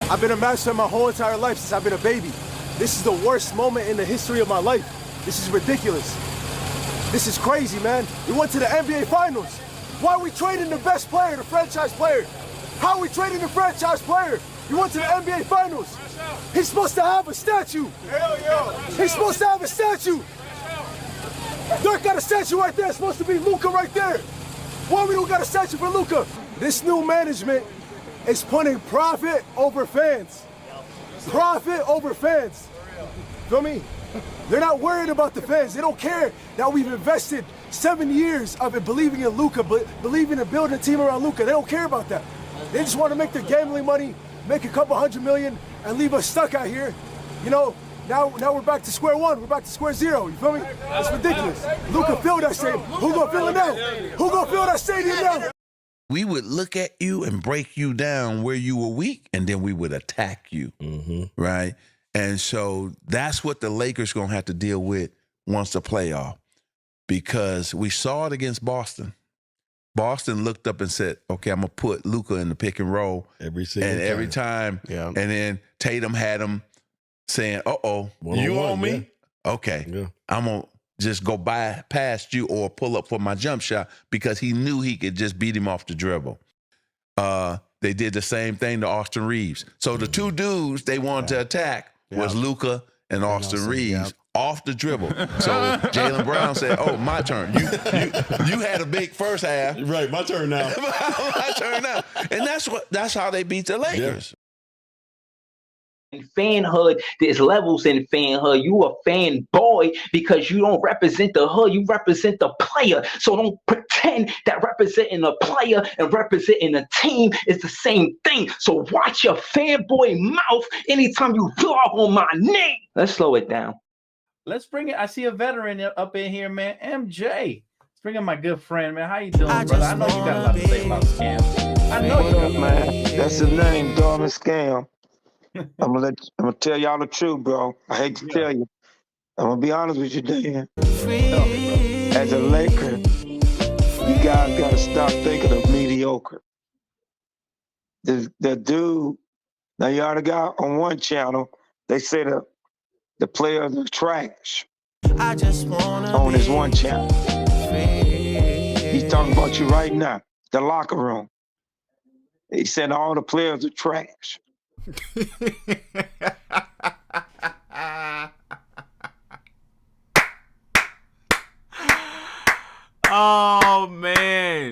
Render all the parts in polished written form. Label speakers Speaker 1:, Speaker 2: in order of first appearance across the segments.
Speaker 1: I've been a master my whole entire life since I've been a baby. This is the worst moment in the history of my life. This is ridiculous. This is crazy, man. We went to the NBA Finals. Why are we trading the best player, the franchise player? How are we trading the franchise player? We went to the NBA Finals. He's supposed to have a statue. Hell yeah. He's supposed to have a statue. Dirk got a statue right there. It's supposed to be Luka right there. Why we don't got a statue for Luka? This new management is putting profit over fans. Profit over fans. Feel me? They're not worried about the fans. They don't care that we've invested 7 years of it believing in Luka, believing in building a team around Luka. They don't care about that. They just want to make their gambling money, make a couple $100 million, and leave us stuck out here. You know, now we're back to square one. We're back to square zero. You feel me? It's ridiculous. Luka filled that stadium. Who gonna fill it now? Who gonna fill that stadium now?
Speaker 2: We would look at you and break you down where you were weak, and then we would attack you, right? And so that's what the Lakers going to have to deal with once the playoff, because we saw it against Boston. Boston looked up and said, okay, I'm going to put Luka in the pick and roll. Every time. Yeah. And then Tatum had him saying, uh-oh, you on me? Yeah. Okay. Yeah. I'm going to just go by past you or pull up for my jump shot, because he knew he could just beat him off the dribble. They did the same thing to Austin Reeves. So the two dudes they wanted to attack was Luka and Austin Reeves off the dribble. So Jalen Brown said, oh, my turn. You had a big first half.
Speaker 3: Right, my turn now.
Speaker 2: My turn now. And that's how they beat the Lakers.
Speaker 4: Fanhood, there's levels in fanhood. You a fan boy because you don't represent the hood, you represent the player. So don't pretend that representing a player and representing a team is the same thing. So watch your fanboy mouth anytime you vlog on my name. Let's slow it down.
Speaker 5: Let's bring it. I see a veteran up in here, man. MJ. Let's bring in my good friend, man. How you doing, brother? I know you got a lot to say about scams. I know you got,
Speaker 6: man. That's the name, Dormant Scam. I'm gonna tell y'all the truth, bro. I hate to tell you. I'm gonna be honest with you, Dan. As a Laker, you guys gotta stop thinking of mediocre. The dude, now you already got on one channel, they say the players are trash. I just wanna on this one channel. He's talking about you right now, the locker room. He said all the players are trash.
Speaker 7: Oh man,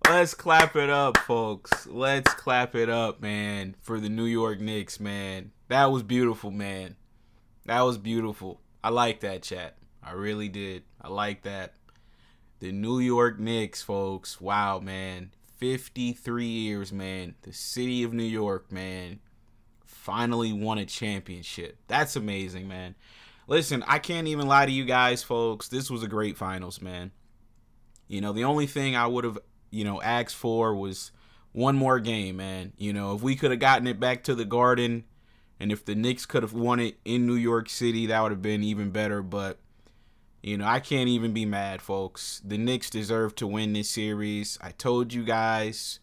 Speaker 7: let's clap it up, folks. Let's clap it up, man, for the New York Knicks, man. That was beautiful, man. That was beautiful. I like that, chat. I really did. I like that. The New York Knicks, folks. Wow, man. 53 years, man. The city of New York, man, finally won a championship. That's amazing, man. Listen, I can't even lie to you guys, folks. This was a great finals, man. You know, the only thing I would have, asked for was one more game, man. You know, if we could have gotten it back to the Garden, and if the Knicks could have won it in New York City, that would have been even better. But, I can't even be mad, folks. The Knicks deserve to win this series. I told you guys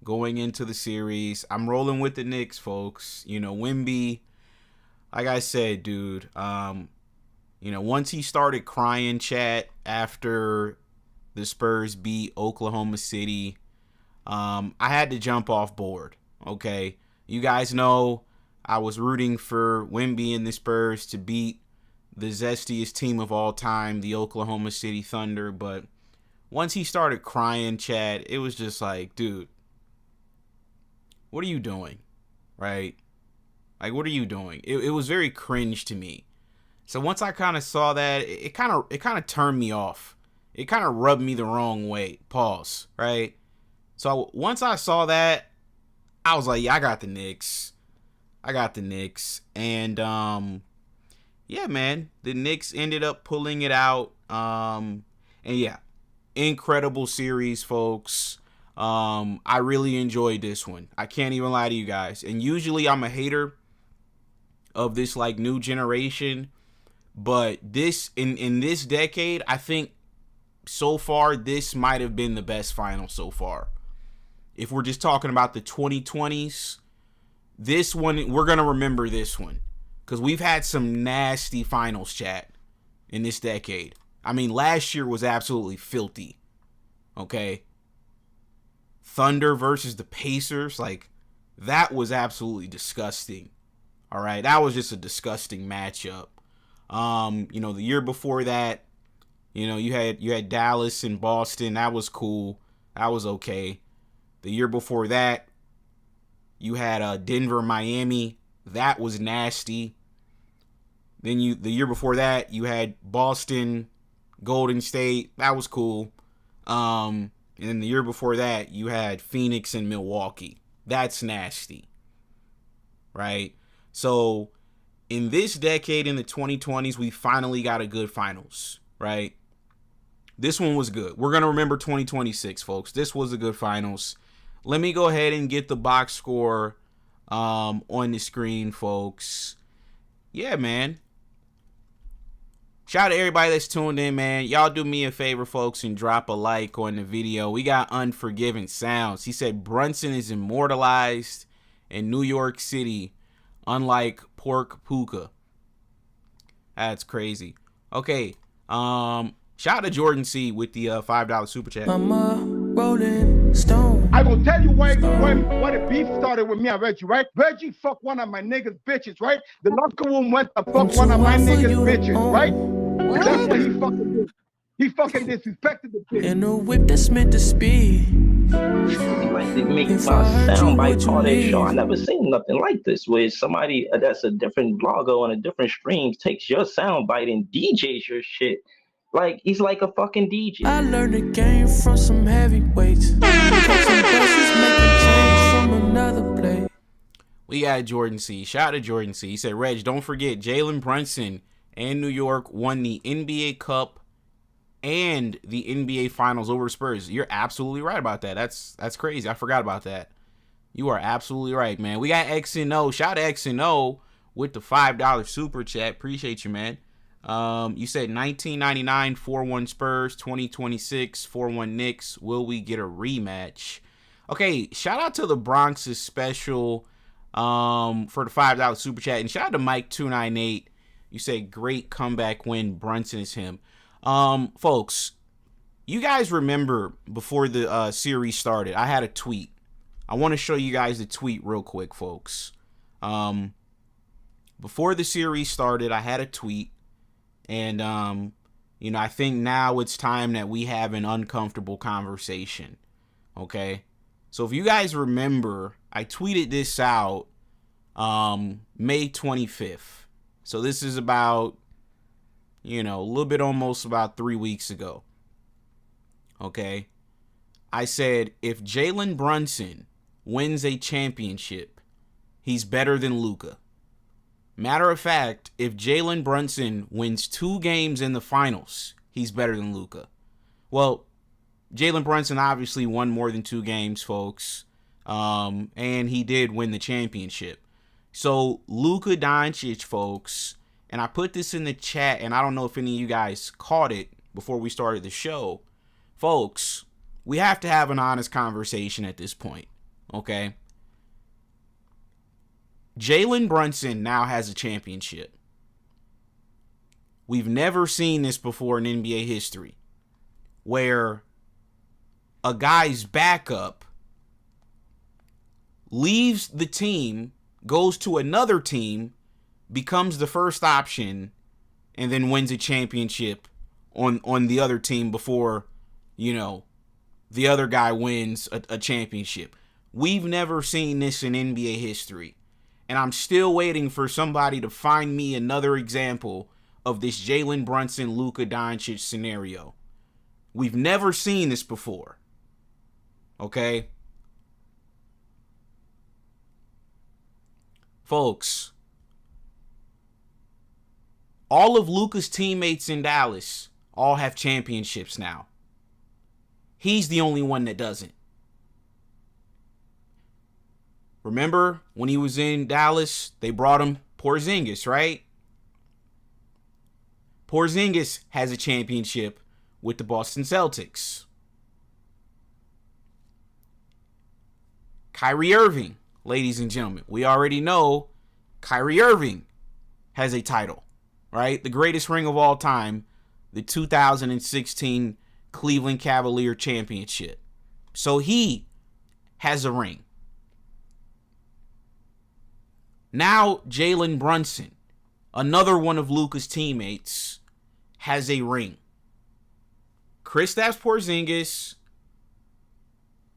Speaker 7: going into the series, I'm rolling with the Knicks, folks. Wemby, like I said, dude, once he started crying, chat, after the Spurs beat Oklahoma City, I had to jump off board, okay? You guys know I was rooting for Wemby and the Spurs to beat the zestiest team of all time, the Oklahoma City Thunder, but once he started crying, chat, it was just like, dude, what are you doing? Right? Like, what are you doing? It was very cringe to me. So once I kind of saw that, it kind of turned me off. It kind of rubbed me the wrong way. Pause. Right? So once I saw that, I was like, yeah, I got the Knicks. And yeah, man, the Knicks ended up pulling it out. And yeah, incredible series, folks. I really enjoyed this one. I can't even lie to you guys. And usually I'm a hater of this like new generation, but this in this decade, I think so far this might have been the best final so far. If we're just talking about the 2020s, This one, we're going to remember this one because we've had some nasty finals, chat, in this decade. I mean, last year was absolutely filthy. Okay? Thunder versus the Pacers, like, that was absolutely disgusting. All right? That was just a disgusting matchup. The year before that, you had Dallas and Boston. That was cool. That was okay. The year before that, you had Denver, Miami. That was nasty. Then the year before that, you had Boston, Golden State. That was cool. And then the year before that, you had Phoenix and Milwaukee. That's nasty. Right? So, in this decade, in the 2020s, we finally got a good finals. Right? This one was good. We're going to remember 2026, folks. This was a good finals. Let me go ahead and get the box score on the screen, folks. Yeah, man. Shout out to everybody that's tuned in, man. Y'all do me a favor, folks, and drop a like on the video. We got Unforgiven Sounds. He said Brunson is immortalized in New York City, unlike Pork Puka. That's crazy. Okay. Shout out to Jordan C with the $5 super chat.
Speaker 3: I'm a rolling stone.
Speaker 8: I will tell you why the beef started with me and Reggie, right? Reggie fucked one of my niggas' bitches, right? The locker room went to fuck one of my niggas' bitches, right? That's what he fucking did. He fucking disrespected the bitch.
Speaker 3: In a whip that's meant to speed.
Speaker 4: Like they make my soundbite part of the show. I never seen nothing like this where somebody that's a different blogger on a different stream takes your soundbite and DJs your shit. Like he's like a fucking DJ.
Speaker 3: I learned the game from some heavyweights. Some bosses making change from another play.
Speaker 7: We got Jordan C. Shout out to Jordan C. He said, Reg, don't forget Jalen Brunson and New York won the NBA Cup and the NBA Finals over Spurs. You're absolutely right about that. That's crazy. I forgot about that. You are absolutely right, man. We got X and O. Shout out to X and O with the $5 super chat. Appreciate you, man. You said 1999 4-1 Spurs, 2026 4-1 Knicks. Will we get a rematch? Okay, shout out to the Bronx's special for the $5 super chat, and shout out to Mike298. You said great comeback win. Brunson is him. Folks, you guys remember before the series started, I had a tweet. I want to show you guys the tweet real quick, folks. Before the series started, I had a tweet. And, I think now it's time that we have an uncomfortable conversation. Okay? So if you guys remember, I tweeted this out May 25th. So this is about, a little bit almost about 3 weeks ago. Okay? I said, if Jalen Brunson wins a championship, he's better than Luka. Matter of fact, if Jalen Brunson wins 2 games in the finals, he's better than Luka. Well, Jalen Brunson obviously won more than 2 games, folks. And he did win the championship. So, Luka Doncic, folks, and I put this in the chat, and I don't know if any of you guys caught it before we started the show. Folks, we have to have an honest conversation at this point, okay? Jalen Brunson now has a championship. We've never seen this before in NBA history, where a guy's backup leaves the team, goes to another team, becomes the first option, and then wins a championship on the other team before, the other guy wins a championship. We've never seen this in NBA history. And I'm still waiting for somebody to find me another example of this Jalen Brunson, Luka Doncic scenario. We've never seen this before. Okay? Folks, all of Luka's teammates in Dallas all have championships now. He's the only one that doesn't. Remember when he was in Dallas, they brought him Porzingis, right? Porzingis has a championship with the Boston Celtics. Kyrie Irving ladies and gentlemen, we already know Kyrie Irving has a title, right? The greatest ring of all time, the 2016 Cleveland Cavalier championship. So he has a ring. Now Jalen Brunson, another one of Luka's teammates, has a ring. Kristaps Porzingis,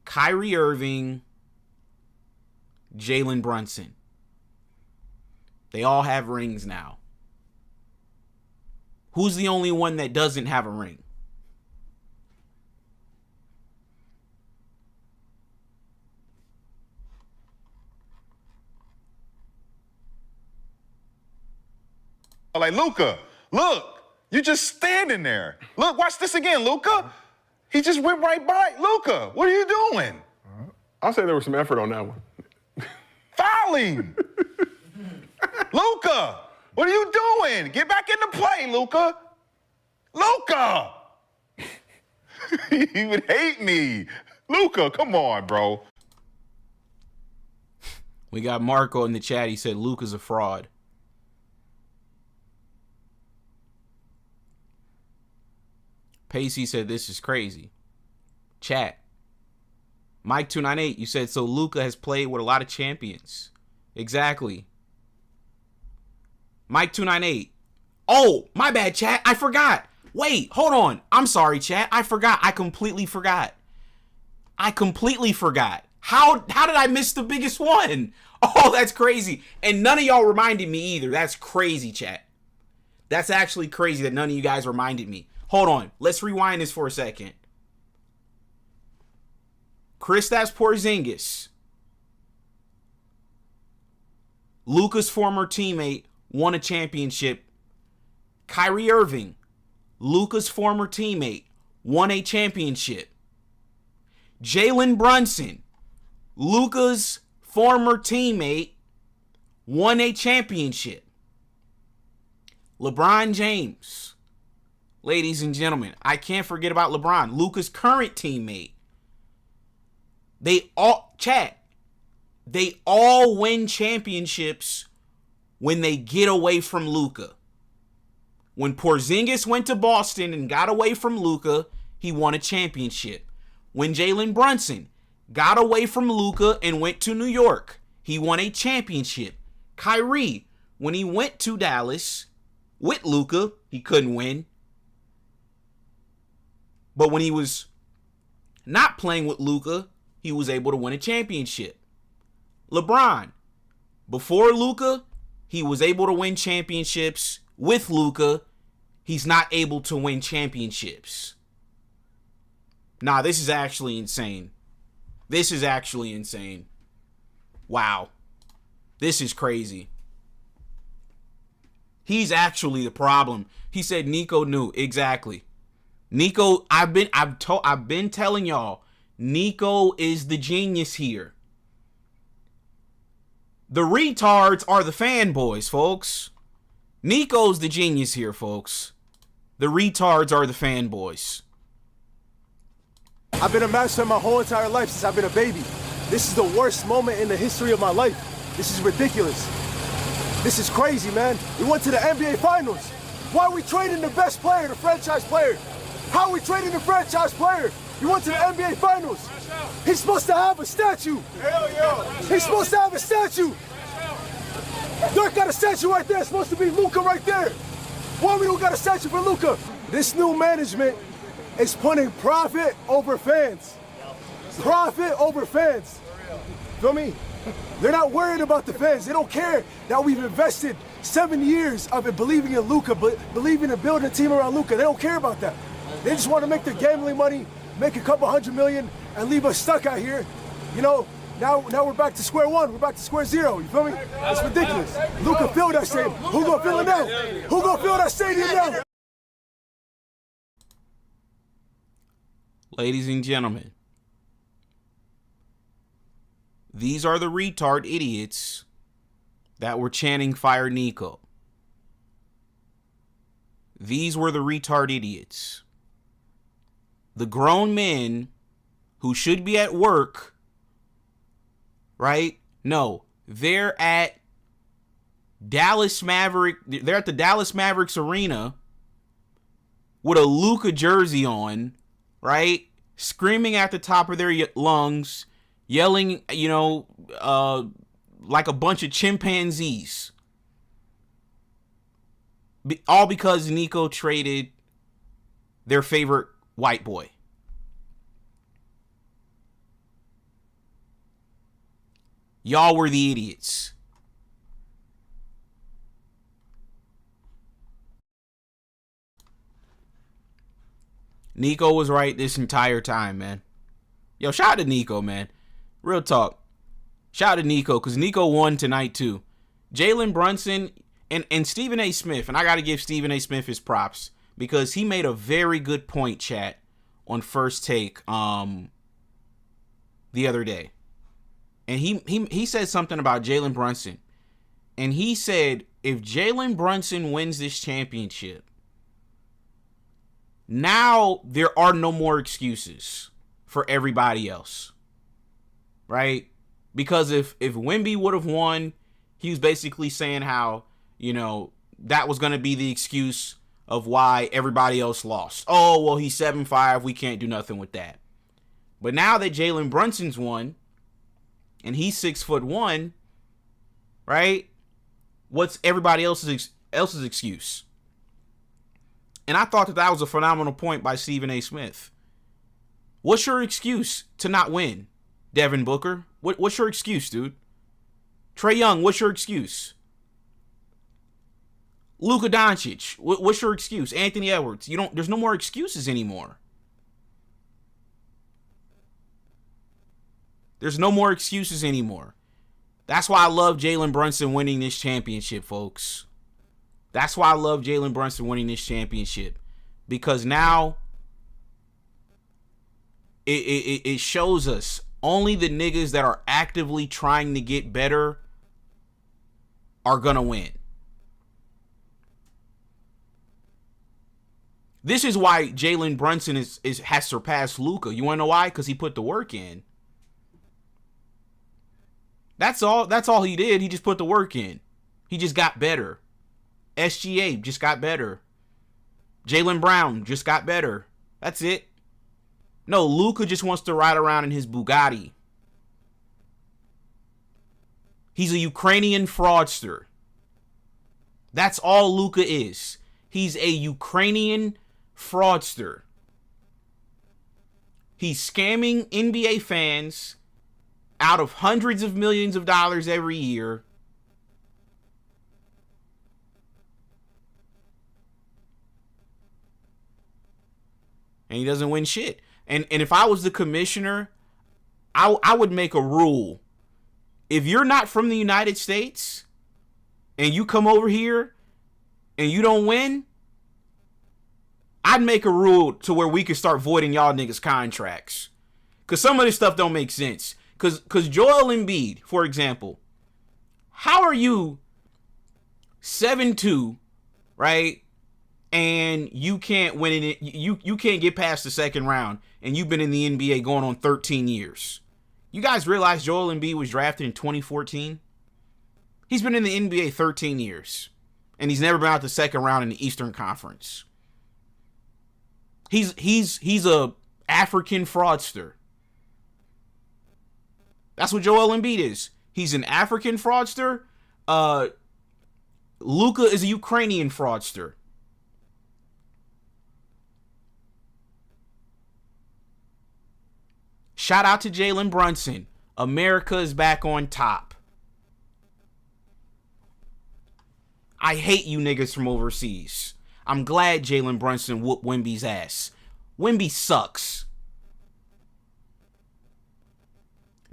Speaker 7: Kyrie Irving, Jalen Brunson. They all have rings now. Who's the only one that doesn't have a ring?
Speaker 9: Like, Luka, look, you just standing there. Look, watch this again, Luka. He just went right by. Luka, what are you doing?
Speaker 10: I'll say there was some effort on that one.
Speaker 9: Fouling. Luka, what are you doing? Get back into play, Luka. Luka. He would hate me. Luka, come on, bro.
Speaker 7: We got Marco in the chat. He said Luka's a fraud. Pacey said this is crazy. Chat. Mike298, you said so Luka has played with a lot of champions. Exactly. Mike298. Oh, my bad, chat. I forgot. Wait, hold on. I'm sorry, chat. I forgot. I completely forgot. How did I miss the biggest one? Oh, that's crazy. And none of y'all reminded me either. That's crazy, chat. That's actually crazy that none of you guys reminded me. Hold on. Let's rewind this for a second. Kristaps Porzingis, Luka's former teammate, won a championship. Kyrie Irving, Luka's former teammate, won a championship. Jalen Brunson, Luka's former teammate, won a championship. LeBron James, ladies and gentlemen, I can't forget about LeBron, Luka's current teammate. They all win championships when they get away from Luka. When Porzingis went to Boston and got away from Luka, he won a championship. When Jalen Brunson got away from Luka and went to New York, he won a championship. Kyrie, when he went to Dallas with Luka, he couldn't win. But when he was not playing with Luka, he was able to win a championship. LeBron, before Luka, he was able to win championships. With Luka, he's not able to win championships. Nah, this is actually insane. Wow. This is crazy. He's actually the problem. He said Nico knew. Exactly. Nico, I've been telling y'all, Nico is the genius here. The retards are the fanboys, folks. Nico's the genius here, folks. The retards are the fanboys.
Speaker 1: I've been a master my whole entire life since I've been a baby. This is the worst moment in the history of my life. This is ridiculous. This is crazy, man. We went to the NBA Finals. Why are we trading the best player, the franchise player? How are we trading the franchise player? You went to the NBA Finals. He's supposed to have a statue. Hell yeah. He's supposed to have a statue. Dirk got a statue right there. It's supposed to be Luka right there. Why we don't got a statue for Luka? This new management is putting profit over fans. Profit over fans. Feel me? They're not worried about the fans. They don't care that we've invested 7 years of it believing in Luka, believing in building a team around Luka. They don't care about that. They just want to make their gambling money, make a couple $100 million, and leave us stuck out here. You know, now we're back to square one. We're back to square zero. You feel me? It's ridiculous. Luka filled that stadium. Who gonna fill it now? Who gonna fill that stadium now?
Speaker 7: Ladies and gentlemen, these are the retard idiots that were chanting Fire Nico. These were the retard idiots. The grown men who should be at work, right, No, they're at Dallas Maverick. They're at the Dallas Mavericks arena with a Luka jersey on, right? Screaming at the top of their lungs, yelling, like a bunch of chimpanzees. All because Nico traded their favorite white boy. Y'all were the idiots. Nico was right this entire time, man. Yo, shout out to Nico, man. Real talk. Shout out to Nico, because Nico won tonight, too. Jalen Brunson and Stephen A. Smith, and I got to give Stephen A. Smith his props, because he made a very good point, chat, on First Take the other day. And he said something about Jalen Brunson. And he said, if Jalen Brunson wins this championship, now there are no more excuses for everybody else. Right? Because if Wemby would have won, he was basically saying how, that was going to be the excuse of why everybody else lost. Oh, well, he's 7'5", we can't do nothing with that. But now that Jalen Brunson's won, and he's 6'1", right? What's everybody else's excuse? And I thought that was a phenomenal point by Stephen A. Smith. What's your excuse to not win, Devin Booker? What's your excuse, dude? Trae Young, what's your excuse? Luka Doncic, what's your excuse? Anthony Edwards, there's no more excuses anymore. There's no more excuses anymore. That's why I love Jalen Brunson winning this championship, folks. That's why I love Jalen Brunson winning this championship. Because now it shows us only the niggas that are actively trying to get better are gonna win. This is why Jalen Brunson has surpassed Luka. You wanna know why? Because he put the work in. That's all he did. He just put the work in. He just got better. SGA just got better. Jaylen Brown just got better. That's it. No, Luka just wants to ride around in his Bugatti. He's a Ukrainian fraudster. That's all Luka is. He's a Ukrainian fraudster. He's scamming NBA fans out of hundreds of millions of dollars every year. And he doesn't win shit. And if I was the commissioner, I would make a rule. If you're not from the United States and you come over here and you don't win, I'd make a rule to where we could start voiding y'all niggas contracts. Because some of this stuff don't make sense. Because Joel Embiid, for example, how are you 7-2, right? And you can't win it. You can't get past the second round, and you've been in the NBA going on 13 years. You guys realize Joel Embiid was drafted in 2014? He's been in the NBA 13 years, and he's never been out the second round in the Eastern Conference. He's a African fraudster. That's what Joel Embiid is. He's an African fraudster. Luka is a Ukrainian fraudster. Shout out to Jalen Brunson. America is back on top. I hate you niggas from overseas. I'm glad Jalen Brunson whooped Wemby's ass. Wemby sucks.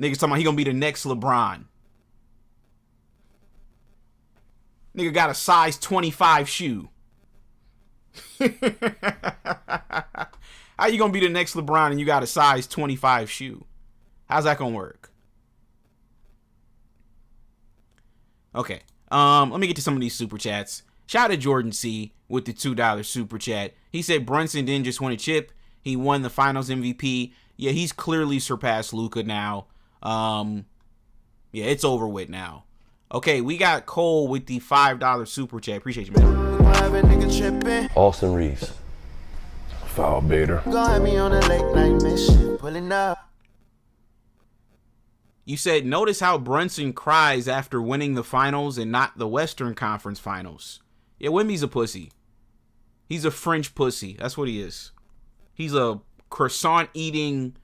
Speaker 7: Niggas talking about he gonna be the next LeBron. Nigga got a size 25 shoe. How you gonna be the next LeBron and you got a size 25 shoe? How's that gonna work? Okay. Let me get to some of these super chats. Shout out to Jordan C with the $2 super chat. He said Brunson didn't just win a chip, he won the finals MVP. Yeah, he's clearly surpassed Luka now. Yeah, it's over with now. Okay, we got Cole with the $5 super chat. Appreciate you, man.
Speaker 11: Austin Reeves.
Speaker 10: Foul baiter.
Speaker 7: You said, notice how Brunson cries after winning the finals and not the Western Conference finals. Yeah, Wemby's a pussy. He's a French pussy. That's what he is. He's a croissant eating,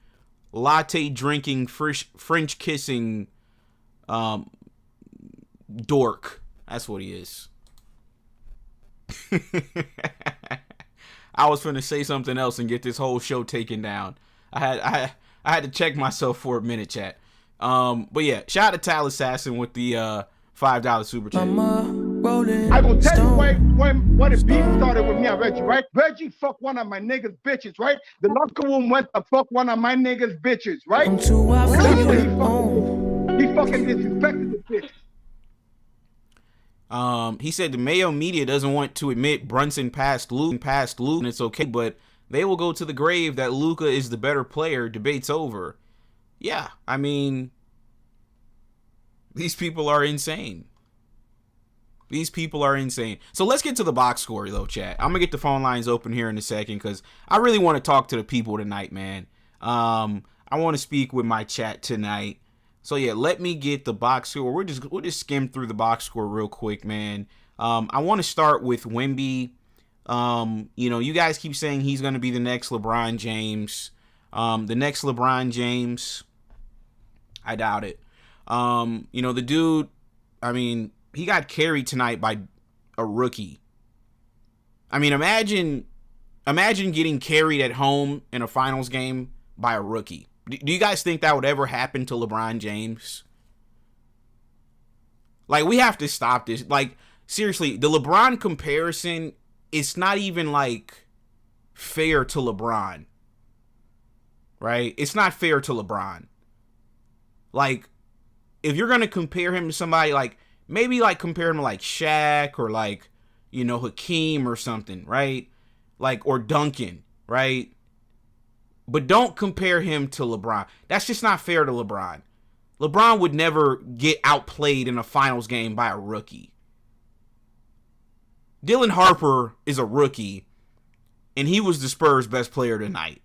Speaker 7: latte drinking, French kissing dork. That's what he is. I was finna say something else and get this whole show taken down. I had to check myself for a minute, chat. But yeah, shout out to Tal Assassin with the $5 super chat.
Speaker 8: I will tell you why the beef started with me and Reggie, right? Reggie fucked one of my niggas' bitches, right? The locker room went to fuck one of my niggas' bitches, right? That's what he fucking disrespected the bitch.
Speaker 7: He said the Mayo media doesn't want to admit Brunson passed Luke, and it's okay, but they will go to the grave that Luka is the better player. Debate's over. Yeah, I mean, these people are insane. These people are insane. So let's get to the box score, though, chat. I'm going to get the phone lines open here in a second because I really want to talk to the people tonight, man. I want to speak with my chat tonight. So, yeah, let me get the box score. We'll just skim through the box score real quick, man. I want to start with Wemby. You guys keep saying he's going to be the next LeBron James. The next LeBron James, I doubt it. The dude, I mean, he got carried tonight by a rookie. I mean, imagine getting carried at home in a finals game by a rookie. Do you guys think that would ever happen to LeBron James? Like, we have to stop this. Like, seriously, the LeBron comparison, it's not even, like, fair to LeBron. Right? It's not fair to LeBron. Like, if you're going to compare him to somebody, like, maybe, like, compare him to, like, Shaq or, like, Hakeem or something, right? Like, or Duncan, right? But don't compare him to LeBron. That's just not fair to LeBron. LeBron would never get outplayed in a finals game by a rookie. Dylan Harper is a rookie, and he was the Spurs' best player tonight.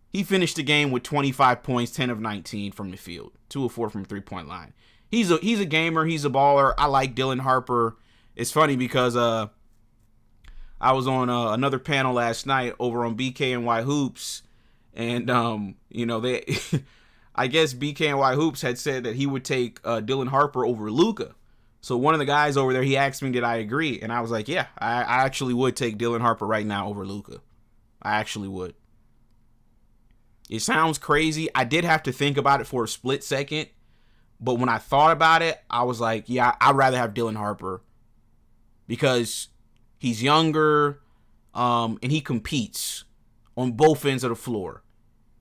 Speaker 7: He finished the game with 25 points, 10 of 19 from the field, 2 of 4 from three-point line. He's a gamer. He's a baller. I like Dylan Harper. It's funny because I was on another panel last night over on BKNY Hoops, and they, I guess BKNY Hoops had said that he would take Dylan Harper over Luka. So one of the guys over there, he asked me, did I agree? And I was like, yeah, I actually would take Dylan Harper right now over Luka. I actually would. It sounds crazy. I did have to think about it for a split second. But when I thought about it, I was like, yeah, I'd rather have Dylan Harper. Because he's younger, and he competes on both ends of the floor.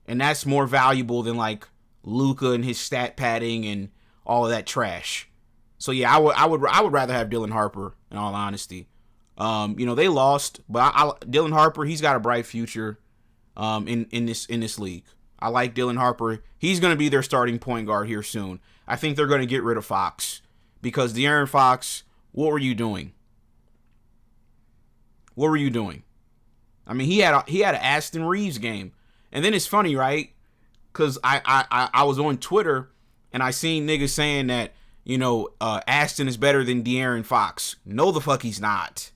Speaker 7: And that's more valuable than, like, Luka and his stat padding and all of that trash. So, yeah, I would rather have Dylan Harper, in all honesty. They lost, but Dylan Harper, he's got a bright future. In this league. I like Dylan Harper. He's going to be their starting point guard here soon. I think they're going to get rid of Fox because De'Aaron Fox, what were you doing? What were you doing? I mean, he had an Aston Reeves game. And then it's funny, right? Because I was on Twitter and I seen niggas saying that, Aston is better than De'Aaron Fox. No, the fuck he's not.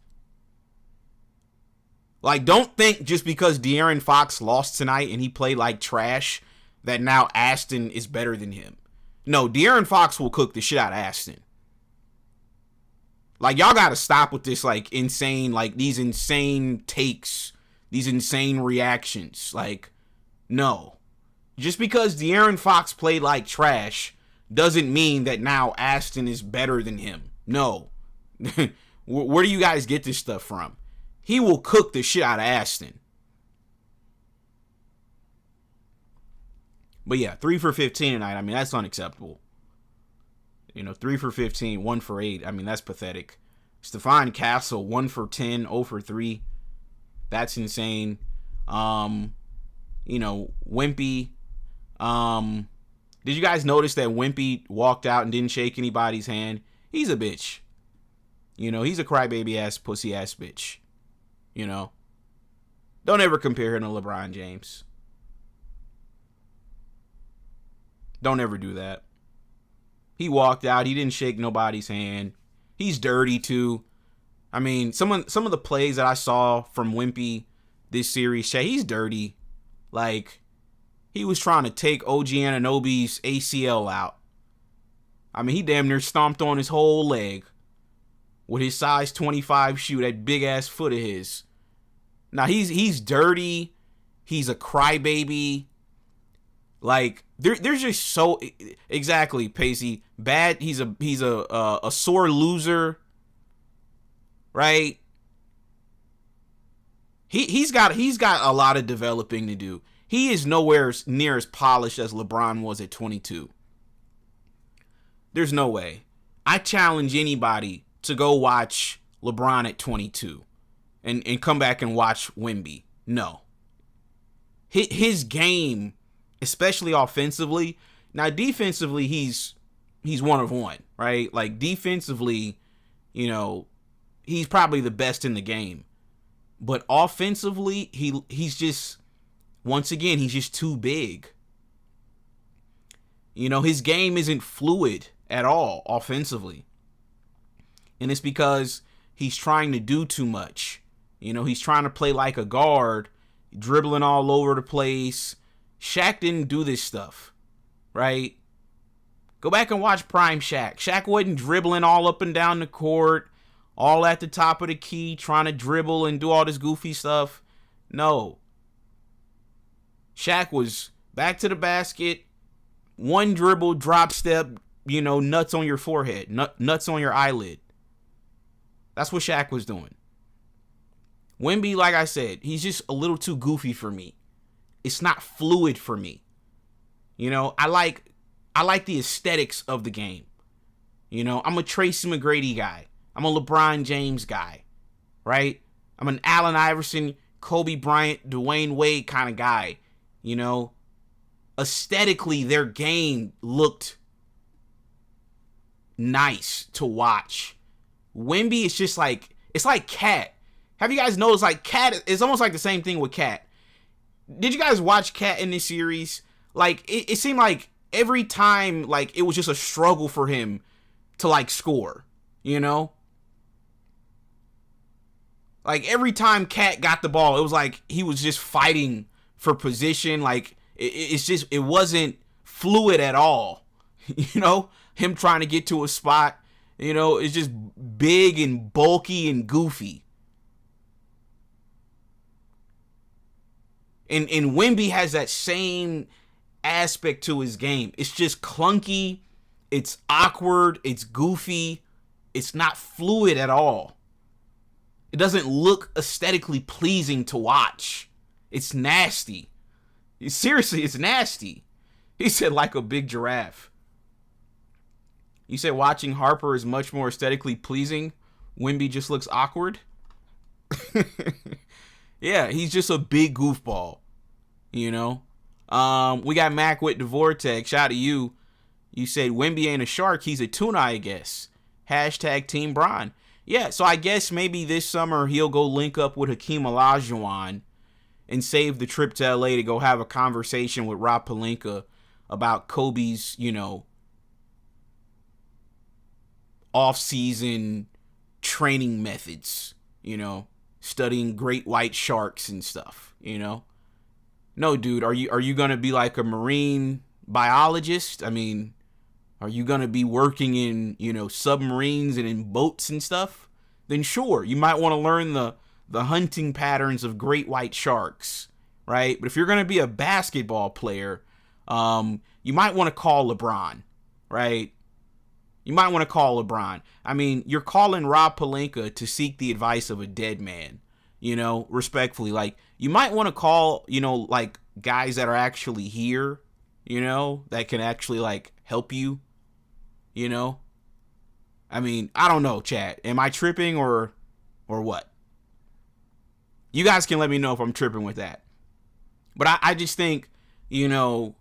Speaker 7: Like, don't think just because De'Aaron Fox lost tonight and he played like trash that now Aston is better than him. No, De'Aaron Fox will cook the shit out of Aston. Like, y'all gotta stop with this, like, insane, like, these insane takes, these insane reactions. Like, no. Just because De'Aaron Fox played like trash doesn't mean that now Aston is better than him. No. Where do you guys get this stuff from? He will cook the shit out of Aston. But yeah, 3 for 15 tonight. I mean, that's unacceptable. 3 for 15, 1 for 8. I mean, that's pathetic. Stephon Castle, 1 for 10, 0 for 3. That's insane. Wimpy. Did you guys notice that Wimpy walked out and didn't shake anybody's hand? He's a bitch. You know, he's a crybaby ass, pussy ass bitch. You know? Don't ever compare him to LeBron James. Don't ever do that. He walked out. He didn't shake nobody's hand. He's dirty too. I mean, some of the plays that I saw from Wimpy this series, he's dirty. Like, he was trying to take OG Anunoby's ACL out. I mean, he damn near stomped on his whole leg with his size 25 shoe, that big ass foot of his. Now, he's dirty. He's a crybaby. Like, there's just so exactly, Pacey. Bad. He's a sore loser, right? He's got a lot of developing to do. He is nowhere near as polished as LeBron was at 22. There's no way. I challenge anybody to go watch LeBron at 22 and come back and watch Wemby. No. His game, especially offensively. Now, defensively, he's one of one, right? Like, defensively, you know, he's probably the best in the game. But offensively, he's just, once again, he's just too big. You know, his game isn't fluid at all offensively. And it's because he's trying to do too much. You know, he's trying to play like a guard, dribbling all over the place. Shaq didn't do this stuff, right? Go back and watch Prime Shaq. Shaq wasn't dribbling all up and down the court, all at the top of the key, trying to dribble and do all this goofy stuff. No. Shaq was back to the basket, one dribble, drop step, you know, nuts on your forehead, nuts on your eyelid. That's what Shaq was doing. Wemby, like I said, he's just a little too goofy for me. It's not fluid for me. You know, I like the aesthetics of the game. You know, I'm a Tracy McGrady guy. I'm a LeBron James guy, right? I'm an Allen Iverson, Kobe Bryant, Dwayne Wade kind of guy. You know, aesthetically, their game looked nice to watch. Wemby is just like, it's like Cat. Have you guys noticed, like, Cat, it's almost like the same thing with Cat. Did you guys watch Cat in this series? Like, it seemed like every time, like, it was just a struggle for him to, like, score, you know? Like, every time Cat got the ball, it was like he was just fighting for position. Like, it wasn't fluid at all. You know? Him trying to get to a spot, you know, it's just big and bulky and goofy. And Wemby has that same aspect to his game. It's just clunky. It's awkward. It's goofy. It's not fluid at all. It doesn't look aesthetically pleasing to watch. It's nasty. Seriously, it's nasty. He said like a big giraffe. You said watching Harper is much more aesthetically pleasing. Wemby just looks awkward. Yeah, he's just a big goofball. You know? We got Mac with the Vortex. Shout out to you. You said Wemby ain't a shark. He's a tuna, I guess. Hashtag Team Bron. Yeah, so I guess maybe this summer he'll go link up with Hakeem Olajuwon and save the trip to LA to go have a conversation with Rob Pelinka about Kobe's, you know, off-season training methods, you know, studying great white sharks and stuff, you know. No, dude, are you going to be like a marine biologist? I mean, are you going to be working in, you know, submarines and in boats and stuff? Then sure, you might want to learn the hunting patterns of great white sharks, right? But if you're going to be a basketball player, you might want to call LeBron, right? You might want to call LeBron. I mean, you're calling Rob Pelinka to seek the advice of a dead man, you know, respectfully. Like, you might want to call, you know, like, guys that are actually here, you know, that can actually, like, help you, you know? I mean, I don't know, chat. Am I tripping or what? You guys can let me know if I'm tripping with that. But I just think, you know,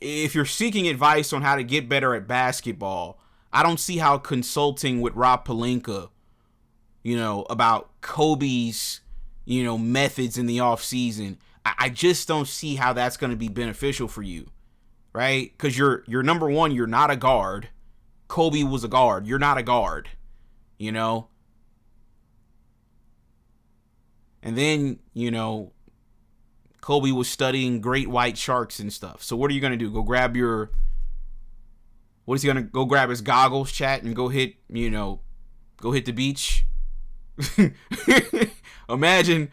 Speaker 7: if you're seeking advice on how to get better at basketball, I don't see how consulting with Rob Pelinka, about Kobe's, methods in the off season, I just don't see how that's going to be beneficial for you, right? Because you're number one, you're not a guard. Kobe was a guard. You're not a guard, And then, Kobe was studying great white sharks and stuff. So what are you going to do? Go grab his goggles, chat, and go hit the beach? Imagine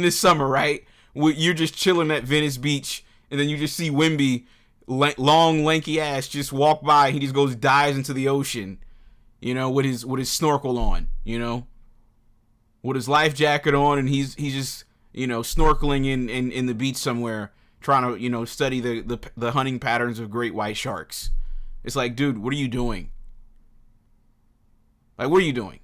Speaker 7: this summer, right? You're just chilling at Venice Beach, and then you just see Wemby, long, lanky ass, just walk by. He just dives into the ocean, with his snorkel on, with his life jacket on, and he's just, snorkeling in the beach somewhere, trying to, study the hunting patterns of great white sharks. It's like, dude, what are you doing? Like, what are you doing?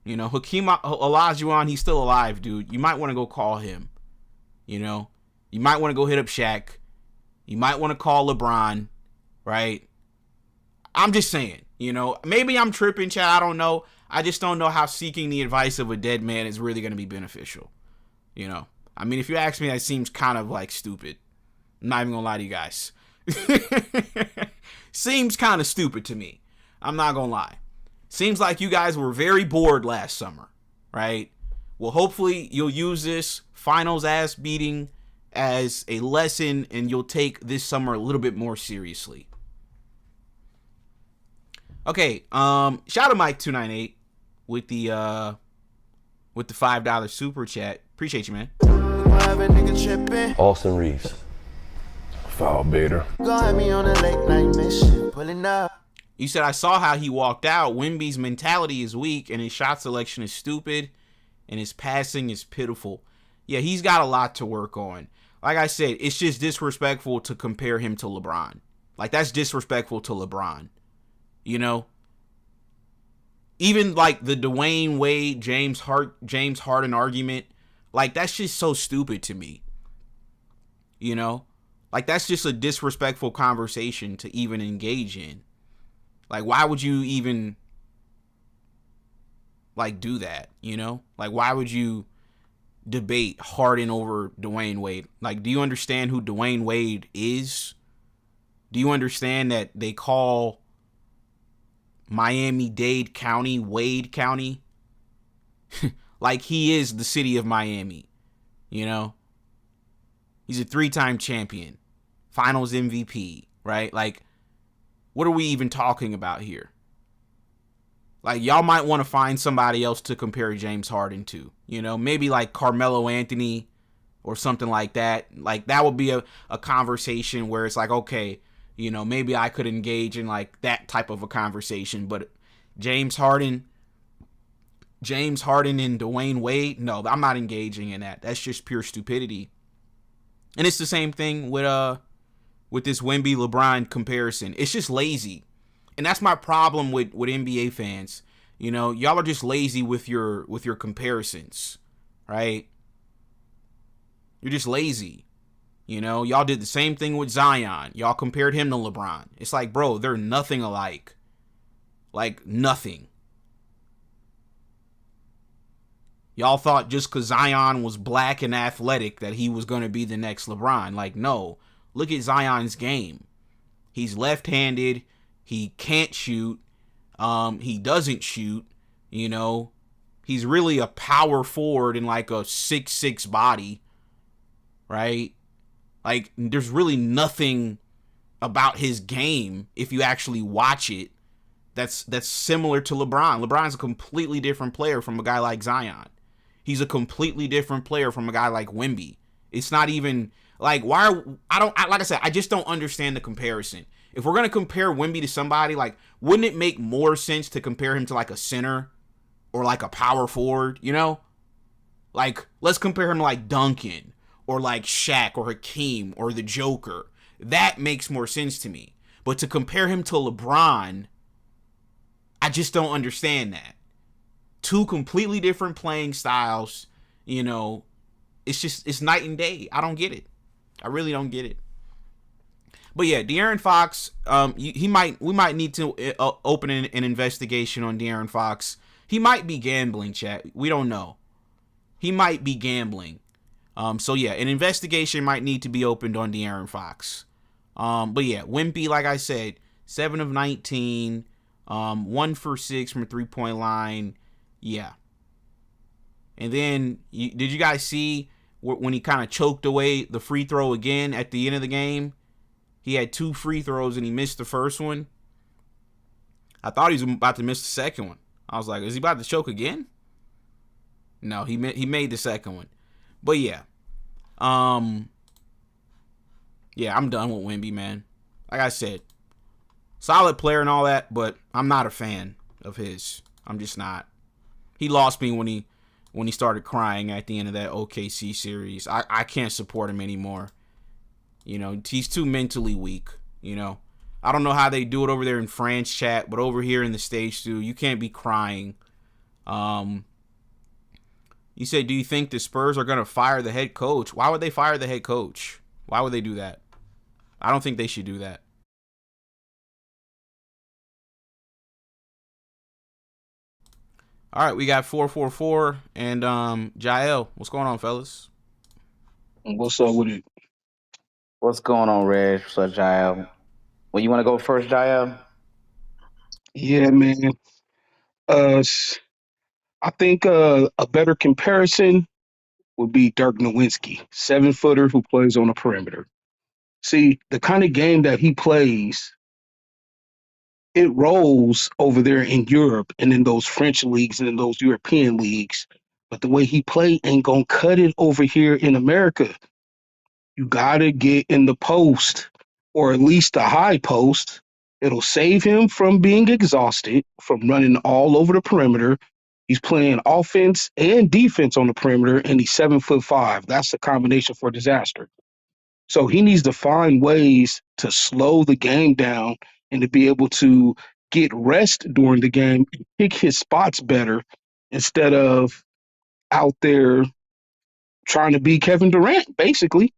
Speaker 7: Hakeem Olajuwon, he's still alive, dude. You might want to go call him. You might want to go hit up Shaq. You might want to call LeBron, right? I'm just saying, maybe I'm tripping, Chad. I don't know. I just don't know how seeking the advice of a dead man is really going to be beneficial. I mean, if you ask me, that seems kind of like stupid. I'm not even going to lie to you guys. Seems kind of stupid to me. I'm not going to lie. Seems like you guys were very bored last summer, right? Well, hopefully you'll use this finals ass beating as a lesson and you'll take this summer a little bit more seriously. Okay, shout out Mike298 with the $5 super chat. Appreciate you, man.
Speaker 10: Austin Reeves. Foul baiter.
Speaker 7: You said, I saw how he walked out. Wemby's mentality is weak and his shot selection is stupid and his passing is pitiful. Yeah, he's got a lot to work on. Like I said, it's just disrespectful to compare him to LeBron. Like, that's disrespectful to LeBron. Even like the Dwayne Wade, James Harden argument, like, that's just so stupid to me. Like, that's just a disrespectful conversation to even engage in. Like, why would you even, like, do that, Like, why would you debate Harden over Dwayne Wade? Like, do you understand who Dwayne Wade is? Do you understand that they call Miami-Dade County Wade County? Like, he is the city of Miami, He's a 3-time champion, finals MVP, right? Like, what are we even talking about here? Like, y'all might want to find somebody else to compare James Harden to, maybe like Carmelo Anthony or something like that. Like, that would be a conversation where it's like, okay, maybe I could engage in like that type of a conversation. But James Harden and Dwayne Wade, no, I'm not engaging in that. That's just pure stupidity. And it's the same thing with this Wemby LeBron comparison. It's just lazy. And that's my problem with NBA fans. Y'all are just lazy with your comparisons, right? You're just lazy. Y'all did the same thing with Zion. Y'all compared him to LeBron. It's like, bro, they're nothing alike. Like, nothing. Y'all thought just because Zion was black and athletic that he was going to be the next LeBron. Like, no. Look at Zion's game. He's left-handed. He can't shoot. He doesn't shoot. He's really a power forward in like a 6'6" body. Right? Like, there's really nothing about his game, if you actually watch it, that's similar to LeBron. LeBron's a completely different player from a guy like Zion. He's a completely different player from a guy like Wemby. It's not even like, like I said, I just don't understand the comparison. If we're going to compare Wemby to somebody, like, wouldn't it make more sense to compare him to like a center or like a power forward, Like, let's compare him to like Duncan or like Shaq or Hakeem or the Joker. That makes more sense to me. But to compare him to LeBron, I just don't understand that. Two completely different playing styles, it's night and day. I don't get it. I really don't get it. But yeah, De'Aaron Fox, we might need to open an investigation on De'Aaron Fox. He might be gambling, chat. We don't know. He might be gambling. So yeah, an investigation might need to be opened on De'Aaron Fox. But yeah, Wemby, like I said, 7 of 19, 1 for 6 from a 3-point line. Yeah. And then, did you guys see when he kind of choked away the free throw again at the end of the game? He had 2 free throws and he missed the first one. I thought he was about to miss the second one. I was like, is he about to choke again? No, he made the second one. But yeah. Yeah, I'm done with Wemby, man. Like I said, solid player and all that, but I'm not a fan of his. I'm just not. He lost me when he started crying at the end of that OKC series. I can't support him anymore. You know, he's too mentally weak, you know. I don't know how they do it over there in France chat, but over here in the States, dude, you can't be crying. You said, do you think the Spurs are going to fire the head coach? Why would they fire the head coach? Why would they do that? I don't think they should do that. All right, we got 444 and Jael. What's going on, fellas?
Speaker 11: What's up with it?
Speaker 4: What's going on, Reg? What's up, Jael? Well, you want to go first, Jael?
Speaker 11: Yeah, man. I think a better comparison would be Dirk Nowitzki, 7-footer who plays on the perimeter. See, the kind of game that he plays, it rolls over there in Europe and in those French leagues and in those European leagues. But the way he play ain't gonna cut it over here in America. You gotta get in the post, or at least the high post. It'll save him from being exhausted, from running all over the perimeter. He's playing offense and defense on the perimeter, and he's 7'5". That's a combination for disaster. So he needs to find ways to slow the game down and to be able to get rest during the game, pick his spots better instead of out there trying to be Kevin Durant, basically.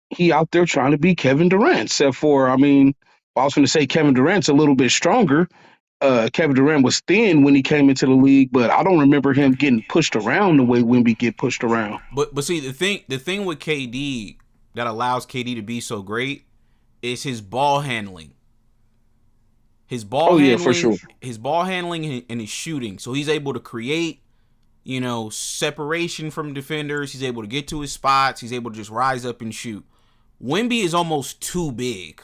Speaker 11: He out there trying to be Kevin Durant, except for, I mean, I was going to say Kevin Durant's a little bit stronger. Kevin Durant was thin when he came into the league, but I don't remember him getting pushed around the way Wemby get pushed around.
Speaker 7: But see, the thing with KD that allows KD to be so great is his ball handling. His ball handling,
Speaker 11: for sure.
Speaker 7: His ball handling and his shooting. So he's able to create, you know, separation from defenders. He's able to get to his spots. He's able to just rise up and shoot. Wemby is almost too big.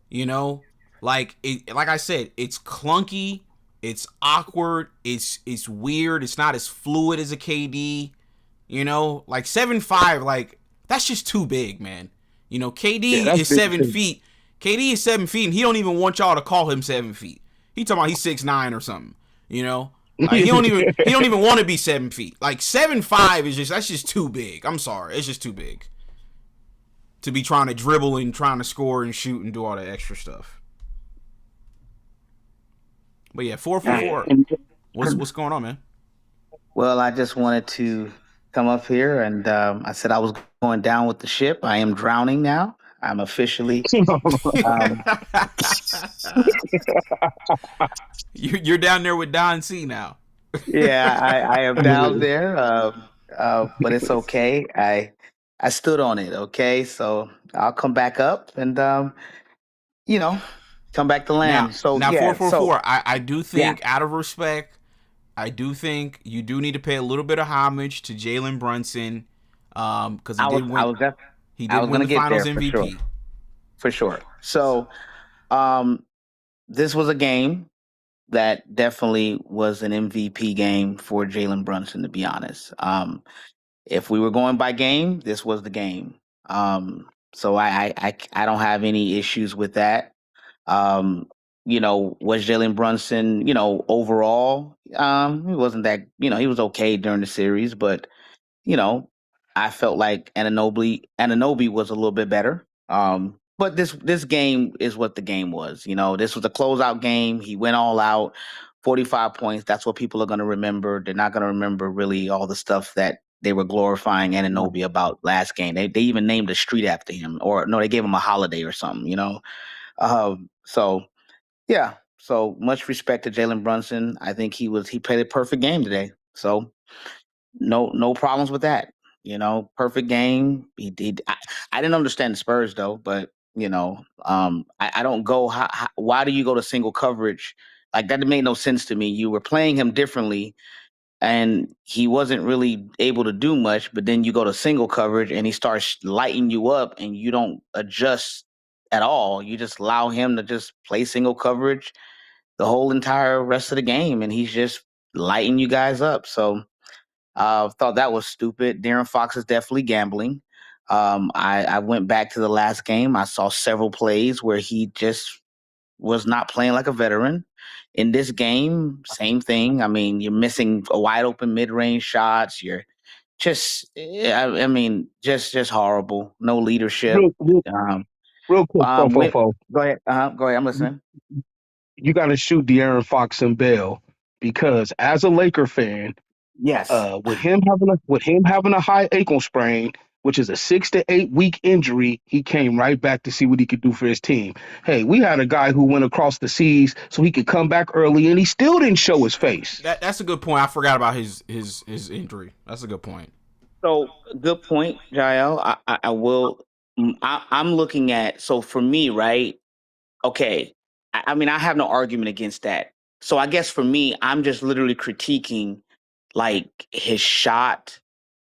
Speaker 7: You know, like I said, it's clunky, it's awkward, it's weird, it's not as fluid as a KD. You know, like 7'5", like that's just too big, man. You know, KD is 7 feet. KD is 7 feet, and he don't even want y'all to call him 7 feet. He talking about he's 6'9" or something. You know, like, he don't even want to be 7 feet. Like 7'5" is that's just too big. I'm sorry, it's just too big to be trying to dribble and trying to score and shoot and do all that extra stuff. But yeah, 444. What's going on, man?
Speaker 4: Well, I just wanted to come up here and I said I was going down with the ship. I am drowning now. I'm officially.
Speaker 7: You're down there with Don C now.
Speaker 4: Yeah, I am down there, but it's okay. I stood on it. Okay, so I'll come back up and you know, come back to land.
Speaker 7: Now 444. I do think, out of respect, I do think you do need to pay a little bit of homage to Jalen Brunson, because he did win the Finals MVP.
Speaker 4: For sure. So, this was a game that definitely was an MVP game for Jalen Brunson, to be honest. If we were going by game, this was the game. So I don't have any issues with that. You know, was Jalen Brunson, you know, overall, he wasn't that, you know, he was okay during the series, but, you know, I felt like Anunoby was a little bit better. But this game is what the game was. You know, this was a closeout game. He went all out, 45 points. That's what people are going to remember. They're not going to remember really all the stuff that
Speaker 12: they were glorifying Anunoby about last game. They even named a street after him, or no, they gave him a holiday or something. So yeah. So much respect to Jalen Brunson. I think he played a perfect game today. So no problems with that. Perfect game. I didn't understand the Spurs though, but I don't go. Why do you go to single coverage? Like that made no sense to me. You were playing him differently, and he wasn't really able to do much. But then you go to single coverage, and he starts lighting you up, and you don't adjust at all. You just allow him to just play single coverage the whole entire rest of the game, and he's just lighting you guys up. So thought that was stupid. Darren Fox is definitely gambling. I went back to the last game. I saw several plays where he just was not playing like a veteran. In this game, same thing. I mean, you're missing a wide open mid-range shots. You're just, just horrible. No leadership.
Speaker 11: Real quick, Fofo.
Speaker 12: Go ahead. Go ahead. I'm listening.
Speaker 11: You got to shoot De'Aaron Fox and Bell, because as a Laker fan,
Speaker 12: yes,
Speaker 11: with him having a high ankle sprain, which is a 6 to 8 week injury, he came right back to see what he could do for his team. Hey, we had a guy who went across the seas so he could come back early, and he still didn't show his face.
Speaker 7: That's a good point. I forgot about his injury. That's a good point.
Speaker 12: So good point, Jael. I will. I'm looking at. So for me, right? Okay. I mean, I have no argument against that. So I guess for me, I'm just literally critiquing like his shot.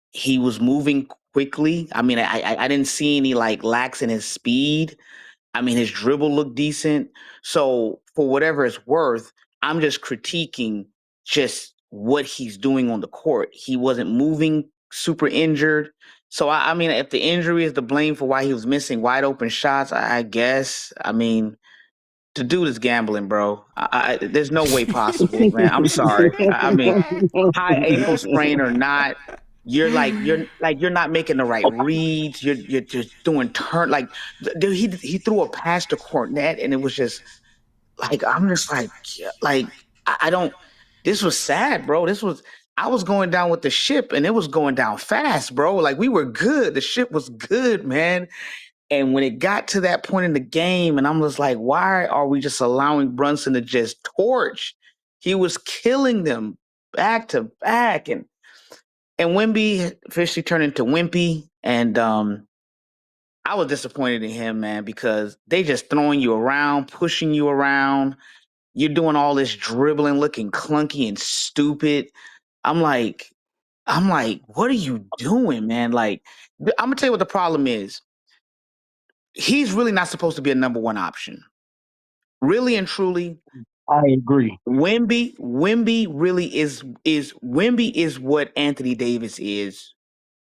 Speaker 12: He was moving quickly. I mean, I didn't see any like lacks in his speed. I mean, his dribble looked decent. So for whatever it's worth, I'm just critiquing just what he's doing on the court. He wasn't moving, super injured. So I mean, if the injury is the blame for why he was missing wide open shots, I guess. I mean, the dude is gambling, bro. There's no way possible, man. I'm sorry. I mean, high ankle sprain or not, you're not making the right reads. You're just doing turn like he threw a pass to Cornette, and it was just like I'm just like I don't. This was sad, bro. I was going down with the ship, and it was going down fast, bro. Like we were good. The ship was good, man. And when it got to that point in the game, and I'm just like, why are we just allowing Brunson to just torch? He was killing them back to back. And Wemby officially turned into Wimpy. And I was disappointed in him, man, because they just throwing you around, pushing you around. You're doing all this dribbling, looking clunky and stupid. I'm like, what are you doing, man? Like, I'm going to tell you what the problem is. He's really not supposed to be a number one option. Really and truly,
Speaker 11: I agree.
Speaker 12: Wemby really is Wemby is what Anthony Davis is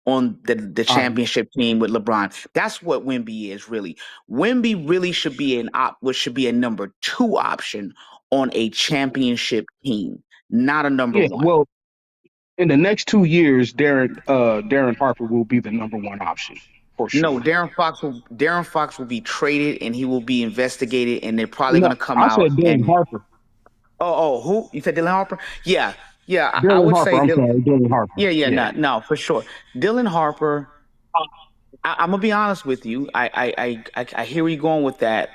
Speaker 12: on the championship team with LeBron. That's what Wemby is really. Wemby really should be a number 2 option on a championship team, not a number 1.
Speaker 11: Well, in the next 2 years, Darren Harper will be the number 1 option. Sure.
Speaker 12: No, Darren Fox will be traded, and he will be investigated, and they're probably going to come out.
Speaker 11: I said Dylan Harper.
Speaker 12: Oh, who? You said Dylan Harper? Yeah.
Speaker 11: Dylan
Speaker 12: I would
Speaker 11: Harper,
Speaker 12: say
Speaker 11: Dylan Harper.
Speaker 12: Yeah. No, for sure. Dylan Harper. I'm gonna be honest with you. I hear where you're going with that.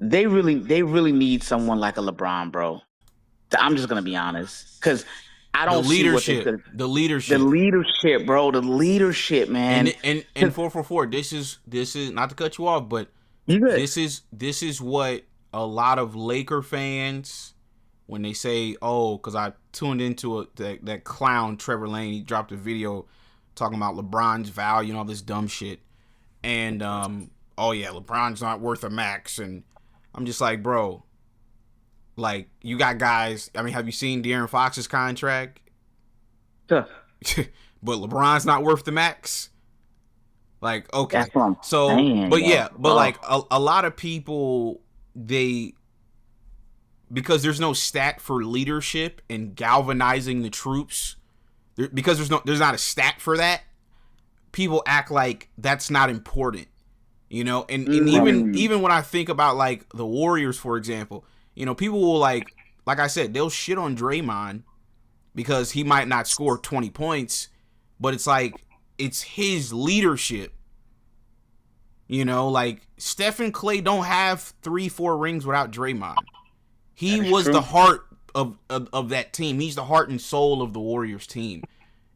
Speaker 12: They really need someone like a LeBron, bro. I'm just gonna be honest, because I don't see
Speaker 7: the leadership,
Speaker 12: bro. The leadership, man.
Speaker 7: And 444. This is not to cut you off, but this is what a lot of Laker fans, when they say, "Oh," because I tuned into that clown Trevor Lane. He dropped a video talking about LeBron's value and all this dumb shit, and oh yeah, LeBron's not worth a max, and I'm just like, bro. Like, you got guys, I mean, have you seen De'Aaron Fox's contract?
Speaker 12: Yeah.
Speaker 7: But LeBron's not worth the max? Like, okay.
Speaker 12: That's what I'm
Speaker 7: so,
Speaker 12: saying,
Speaker 7: but yeah, but like, a lot of people, because there's no stat for leadership and galvanizing the troops, because there's not a stat for that, people act like that's not important, you know? And even when I think about, like, the Warriors, for example, you know, people will like I said, they'll shit on Draymond because he might not score 20 points, but it's like it's his leadership. You know, like Steph and Clay don't have 3-4 rings without Draymond. He was the heart of that team. He's the heart and soul of the Warriors team,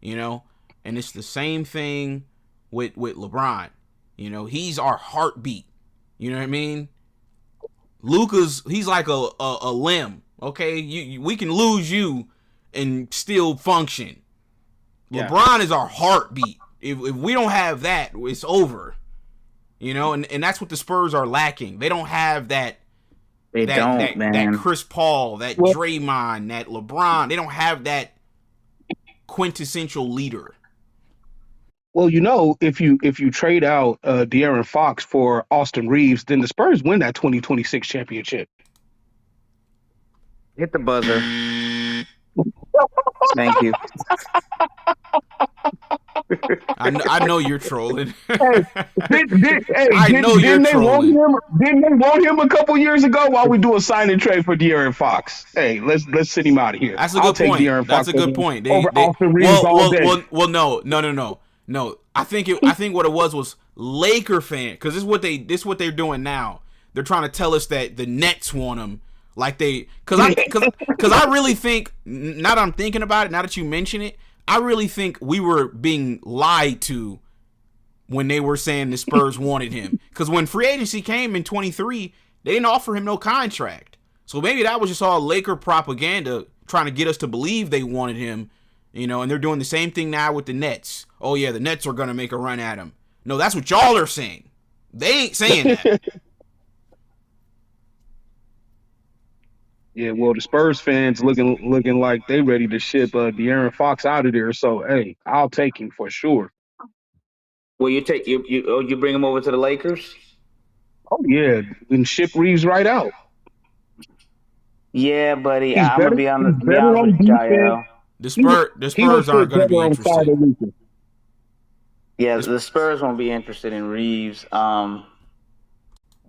Speaker 7: you know? And it's the same thing with LeBron. You know, he's our heartbeat. You know what I mean? He's like a limb, okay? We can lose you and still function. Yeah. LeBron is our heartbeat. If we don't have that, it's over. You know, and that's what the Spurs are lacking. They don't have that. That Chris Paul, that Draymond, that LeBron. They don't have that quintessential leader.
Speaker 11: Well, you know, if you trade out De'Aaron Fox for Austin Reeves, then the Spurs win that 2026 championship.
Speaker 12: Hit the buzzer. Thank you.
Speaker 7: I know you're trolling.
Speaker 11: Didn't they want him a couple years ago while we do a sign and trade for De'Aaron Fox? Hey, let's send him out of here.
Speaker 7: That's a good point. That's a good point.
Speaker 11: Austin Reeves all day.
Speaker 7: Well, no. I think what it was Laker fan, because this is what they're doing now. They're trying to tell us that the Nets want him. Like because I really think, now that I'm thinking about it, now that you mention it, I really think we were being lied to when they were saying the Spurs wanted him. Because when free agency came in 23, they didn't offer him no contract. So maybe that was just all Laker propaganda trying to get us to believe they wanted him, you know, and they're doing the same thing now with the Nets. Oh, yeah, the Nets are going to make a run at him. No, that's what y'all are saying. They ain't saying that.
Speaker 11: Yeah, well, the Spurs fans looking like they ready to ship De'Aaron Fox out of there. So, hey, I'll take him for sure.
Speaker 12: Well, you bring him over to the Lakers?
Speaker 11: Oh yeah, and ship Reeves right out.
Speaker 12: Yeah, buddy, I'm gonna be honest with Jael.
Speaker 7: The Spurs aren't going to be interested.
Speaker 12: Yeah, the Spurs won't be interested in Reeves.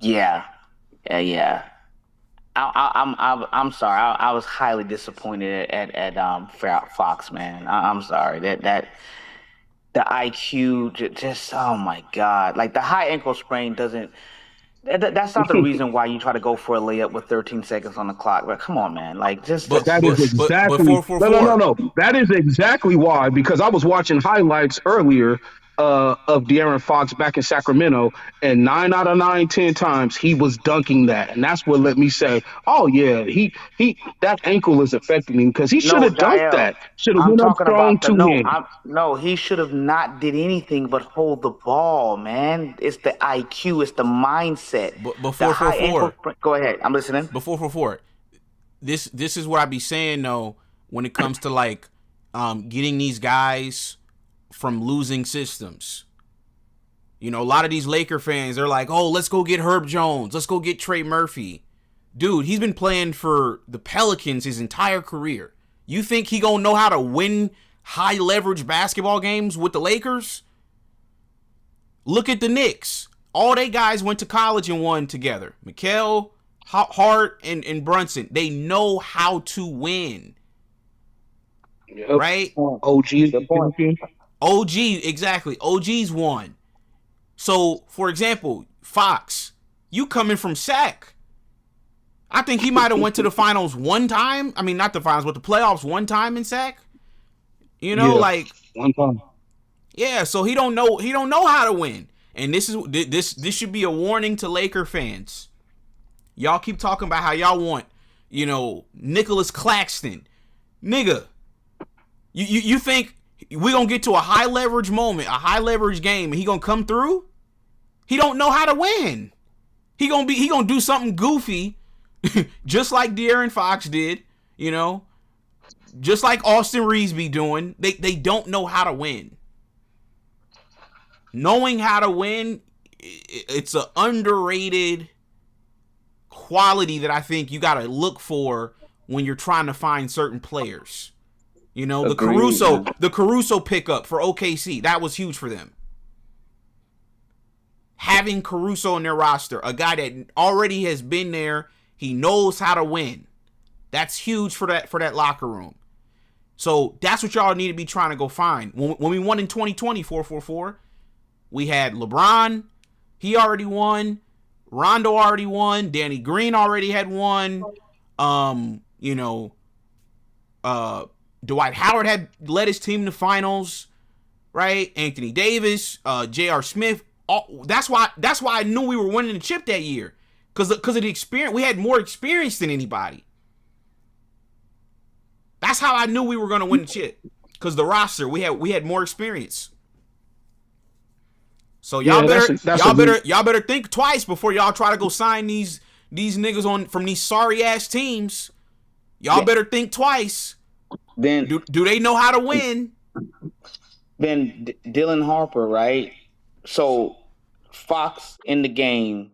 Speaker 12: Yeah. I'm sorry. I was highly disappointed at Fox, man. I'm sorry that the IQ just oh my god, like the high ankle sprain doesn't. That's not the reason why you try to go for a layup with 13 seconds on the clock. But come on, man, like just.
Speaker 11: No. That is exactly why. Because I was watching highlights earlier of De'Aaron Fox back in Sacramento, and 9 out of 10 times he was dunking that, and that's what let me say, oh yeah, he that ankle is affecting him because he should have dunked that. Should have went up strong to him.
Speaker 12: No, he should have not did anything but hold the ball, man. It's the IQ, it's the mindset.
Speaker 7: Before 4-4,
Speaker 12: go ahead, I'm listening.
Speaker 7: Before 4-4, this is what I be saying though when it comes to like getting these guys from losing systems. You know, a lot of these Laker fans, they're like, oh, let's go get Herb Jones. Let's go get Trey Murphy. Dude, he's been playing for the Pelicans his entire career. You think he gonna know how to win high leverage basketball games with the Lakers? Look at the Knicks. All they guys went to college and won together. Mikal, Hart, and Brunson. They know how to win.
Speaker 11: Yep.
Speaker 7: Right? OG, exactly. OG's won. So, for example, Fox, you coming from SAC. I think he might have went to the finals one time. I mean, not the finals, but the playoffs one time in SAC. You know, like
Speaker 11: one time.
Speaker 7: Yeah, so he don't know how to win. And this should be a warning to Laker fans. Y'all keep talking about how y'all want, you know, Nicholas Claxton. Nigga, you think we gonna get to a high leverage moment, a high leverage game, and he gonna come through? He don't know how to win. He gonna do something goofy, just like De'Aaron Fox did, you know, just like Austin Reeves be doing. They don't know how to win. Knowing how to win, it's an underrated quality that I think you gotta look for when you're trying to find certain players. You know, the Caruso pickup for OKC, that was huge for them. Having Caruso in their roster, a guy that already has been there, he knows how to win. That's huge for that locker room. So that's what y'all need to be trying to go find. When we won in 2020, 444, we had LeBron. He already won. Rondo already won. Danny Green already had won. Dwight Howard had led his team to finals, right? Anthony Davis, J.R. Smith. That's why I knew we were winning the chip that year, because of the experience. We had more experience than anybody. That's how I knew we were going to win the chip, because the roster, we had more experience. So y'all better think twice before y'all try to go sign these niggas from these sorry ass teams. Y'all better think twice.
Speaker 12: Then
Speaker 7: do they know how to win?
Speaker 12: Then Dylan Harper, right? So Fox in the game,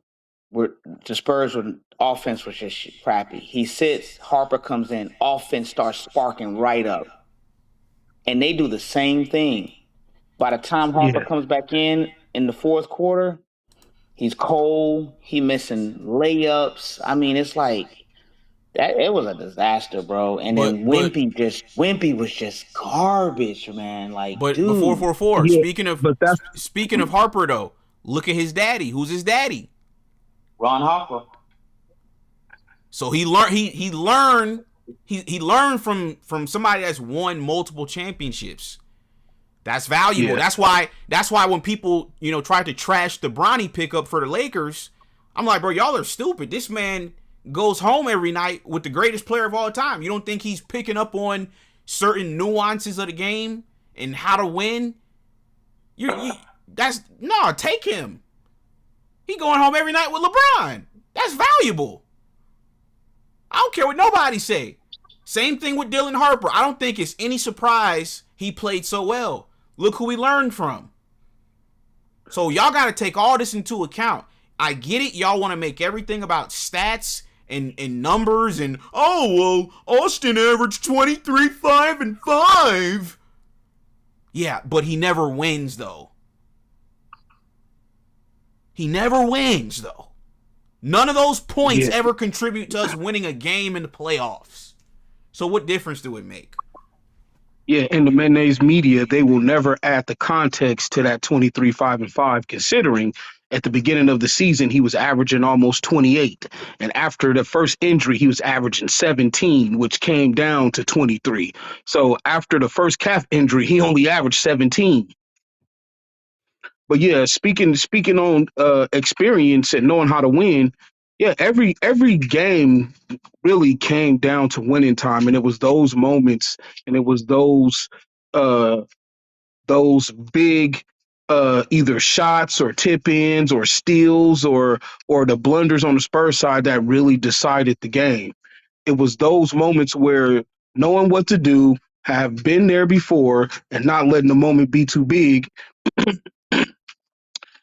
Speaker 12: where the Spurs offense was just crappy. He sits, Harper comes in, offense starts sparking right up, and they do the same thing. By the time Harper comes back in the fourth quarter, he's cold. He missing layups. I mean, it's like that. It was a disaster, bro. And then Wimpy was just garbage, man. Like,
Speaker 7: but
Speaker 12: dude.
Speaker 7: 444. Speaking of Harper, though, look at his daddy. Who's his daddy?
Speaker 12: Ron Harper.
Speaker 7: So he learned from somebody that's won multiple championships. That's valuable. Yeah. That's why when people, try to trash the Bronny pickup for the Lakers, I'm like, bro, y'all are stupid. This man goes home every night with the greatest player of all time. You don't think he's picking up on certain nuances of the game and how to win? Take him. He going home every night with LeBron. That's valuable. I don't care what nobody say. Same thing with Dylan Harper. I don't think it's any surprise he played so well. Look who we learned from. So y'all got to take all this into account. I get it. Y'all want to make everything about stats and numbers and, Austin averaged 23, 5, and 5. Yeah, but he never wins, though. None of those points ever contribute to us winning a game in the playoffs. So what difference do it make?
Speaker 11: Yeah, in the mayonnaise media, they will never add the context to that 23, 5, and 5, considering at the beginning of the season, he was averaging almost 28. And after the first injury, he was averaging 17, which came down to 23. So after the first calf injury, he only averaged 17. But yeah, speaking on experience and knowing how to win, yeah, every game really came down to winning time, and it was those moments, and it was those big either shots or tip-ins or steals or the blunders on the Spurs side that really decided the game. It was those moments where knowing what to do, have been there before, and not letting the moment be too big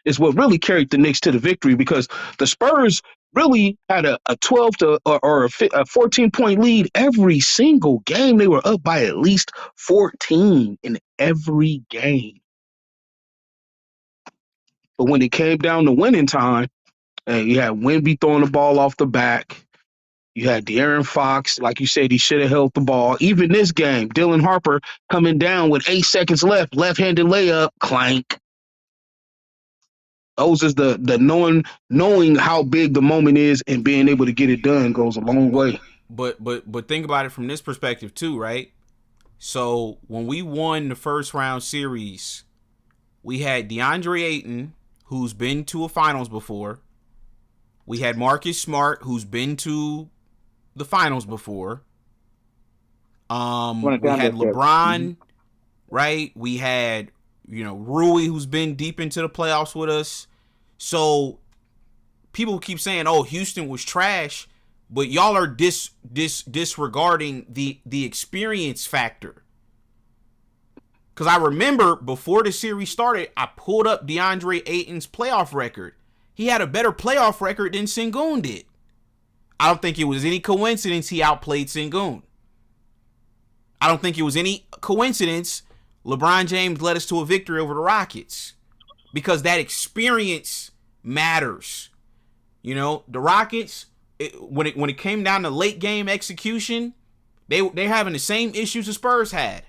Speaker 11: is what really carried the Knicks to the victory, because the Spurs really had a 12 to or a 14-point lead every single game. They were up by at least 14 in every game. But when it came down to winning time, you had Wemby throwing the ball off the back. You had De'Aaron Fox, like you said, he should have held the ball. Even this game, Dylan Harper coming down with 8 seconds left, left-handed layup, clank. Those is the knowing how big the moment is and being able to get it done goes a long way.
Speaker 7: But think about it from this perspective too, right? So when we won the first round series, we had DeAndre Ayton, who's been to a finals before. We had Marcus Smart, who's been to the finals before. We had LeBron, right? We had Rui, who's been deep into the playoffs with us. So people keep saying, "Oh, Houston was trash," but y'all are disregarding the experience factor. Because I remember before the series started, I pulled up DeAndre Ayton's playoff record. He had a better playoff record than Sengun did. I don't think it was any coincidence he outplayed Sengun. I don't think it was any coincidence LeBron James led us to a victory over the Rockets, because that experience matters. The Rockets, when it came down to late game execution, They're having the same issues the Spurs had.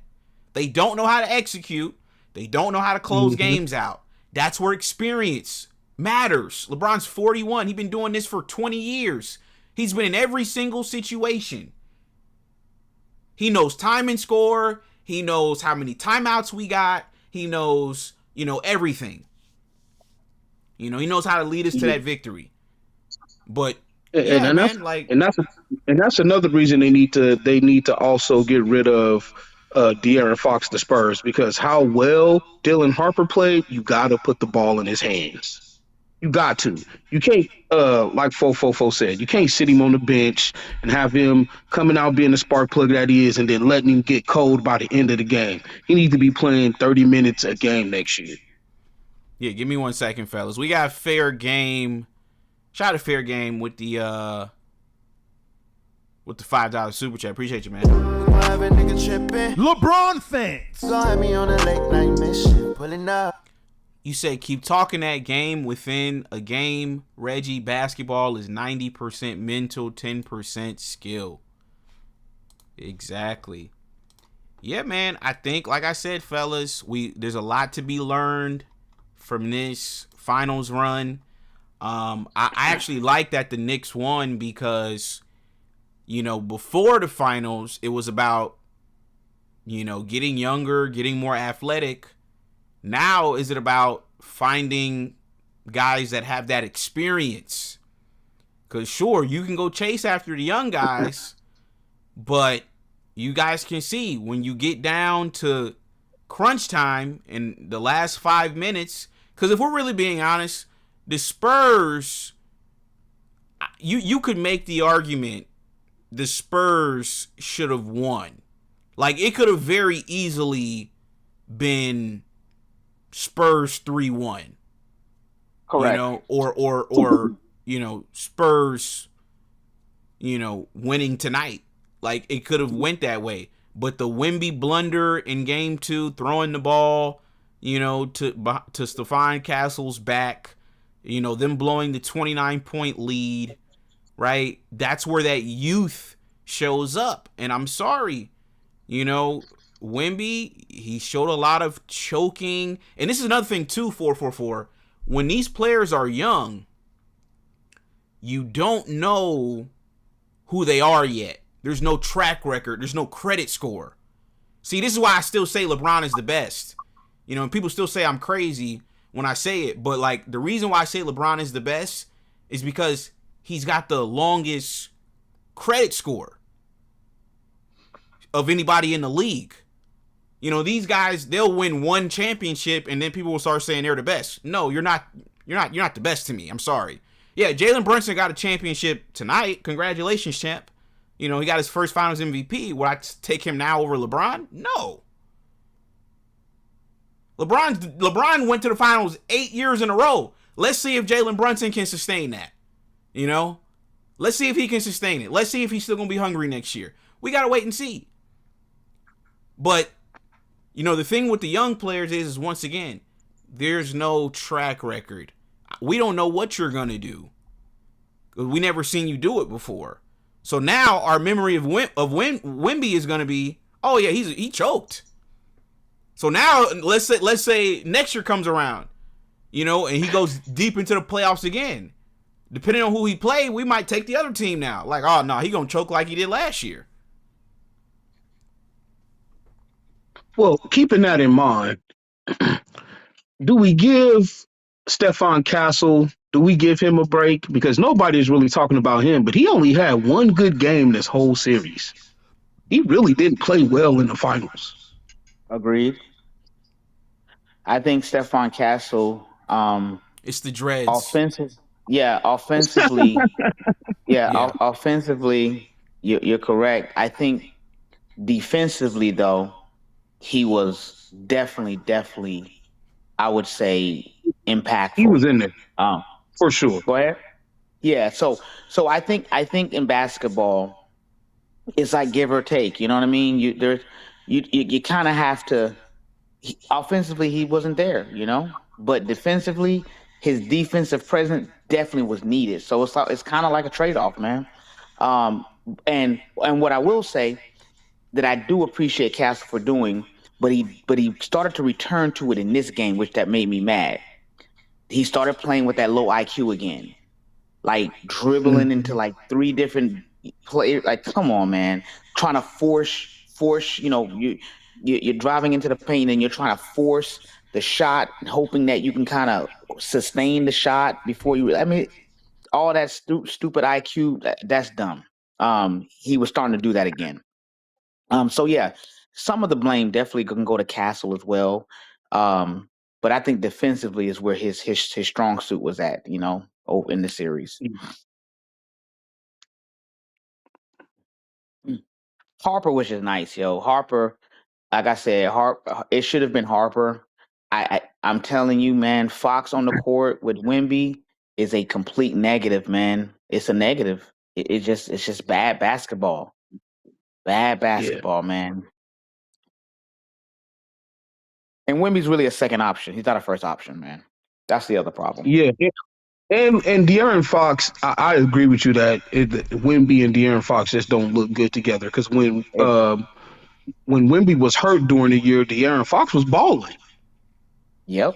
Speaker 7: They don't know how to execute. They don't know how to close games out. That's where experience matters. LeBron's 41. He's been doing this for 20 years. He's been in every single situation. He knows time and score. He knows how many timeouts we got. He knows, everything. He knows how to lead us to that victory. But
Speaker 11: and that's another reason they need to also get rid of De'Aaron Fox, the Spurs, because how well Dylan Harper played, you got to put the ball in his hands. You got to. You can't, like Fofo said, you can't sit him on the bench and have him coming out being the spark plug that he is and then letting him get cold by the end of the game. He needs to be playing 30 minutes a game next year.
Speaker 7: Yeah, give me 1 second, fellas. We got Fair Game. Shout out to Fair Game with the $5 super chat. Appreciate you, man.
Speaker 13: LeBron fans.
Speaker 7: You say keep talking that game within a game. Reggie, basketball is 90% mental, 10% skill. Exactly. Yeah, man. I think, like I said, fellas, there's a lot to be learned from this finals run. I actually like that the Knicks won because, before the finals, it was about, getting younger, getting more athletic. Now, is it about finding guys that have that experience? Because, sure, you can go chase after the young guys, but you guys can see when you get down to crunch time in the last 5 minutes, because if we're really being honest, the Spurs, you could make the argument the Spurs should have won. Like, it could have very easily been Spurs 3-1.
Speaker 12: Correct.
Speaker 7: Or Spurs, winning tonight. Like, it could have went that way. But the Wemby blunder in game 2, throwing the ball, to Stephon Castle's back, them blowing the 29-point lead, right? That's where that youth shows up. And I'm sorry, Wemby, he showed a lot of choking. And this is another thing too, 444. When these players are young, you don't know who they are yet. There's no track record. There's no credit score. See, this is why I still say LeBron is the best. And people still say I'm crazy when I say it. But, like, the reason why I say LeBron is the best is because he's got the longest credit score of anybody in the league. These guys, they'll win one championship and then people will start saying they're the best. No, you're not the best to me. I'm sorry. Yeah, Jalen Brunson got a championship tonight. Congratulations, champ. He got his first finals MVP. Would I take him now over LeBron? No. LeBron went to the finals 8 years in a row. Let's see if Jalen Brunson can sustain that. Let's see if he can sustain it. Let's see if he's still going to be hungry next year. We got to wait and see. But, the thing with the young players is once again, there's no track record. We don't know what you're going to do. We never seen you do it before. So now our memory of Wemby is going to be, oh yeah, he choked. So now let's say next year comes around, and he goes deep into the playoffs again. Depending on who he played, we might take the other team now. Like, oh no, he gonna choke like he did last year.
Speaker 11: Well, keeping that in mind, do we give Stephon Castle, do we give him a break? Because nobody's really talking about him, but he only had one good game this whole series. He really didn't play well in the finals.
Speaker 12: Agreed. I think Stephon Castle,
Speaker 7: it's the dreads.
Speaker 12: Offensively, offensively, you're correct. I think defensively, though, he was definitely, I would say, impactful.
Speaker 11: He was in there, for sure.
Speaker 12: Go ahead. Yeah. So I think in basketball, it's like give or take. You know what I mean? You kind of have to. Offensively, he wasn't there, but defensively, his defensive presence definitely was needed. So it's kind of like a trade-off, man. And what I will say that I do appreciate Castle for doing, but he started to return to it in this game, which that made me mad. He started playing with that low IQ again, like dribbling into like 3 different players. Like, come on, man, trying to force. You're driving into the paint and you're trying to force the shot, hoping that you can kind of sustain the shot before you. I mean, all that stupid IQ, that's dumb. He was starting to do that again. So yeah, some of the blame definitely can go to Castle as well. But I think defensively is where his strong suit was at, over in the series. Harper was just nice, yo. Harper, like I said, it should have been Harper. I'm telling you, man, Fox on the court with Wemby is a complete negative, man. It's a negative. It's just bad basketball. Bad basketball, man. And Wemby's really a second option. He's not a first option, man. That's the other problem.
Speaker 11: Yeah. And De'Aaron Fox, I agree with you that Wemby and De'Aaron Fox just don't look good together. Because when Wemby was hurt during the year, De'Aaron Fox was balling.
Speaker 12: Yep.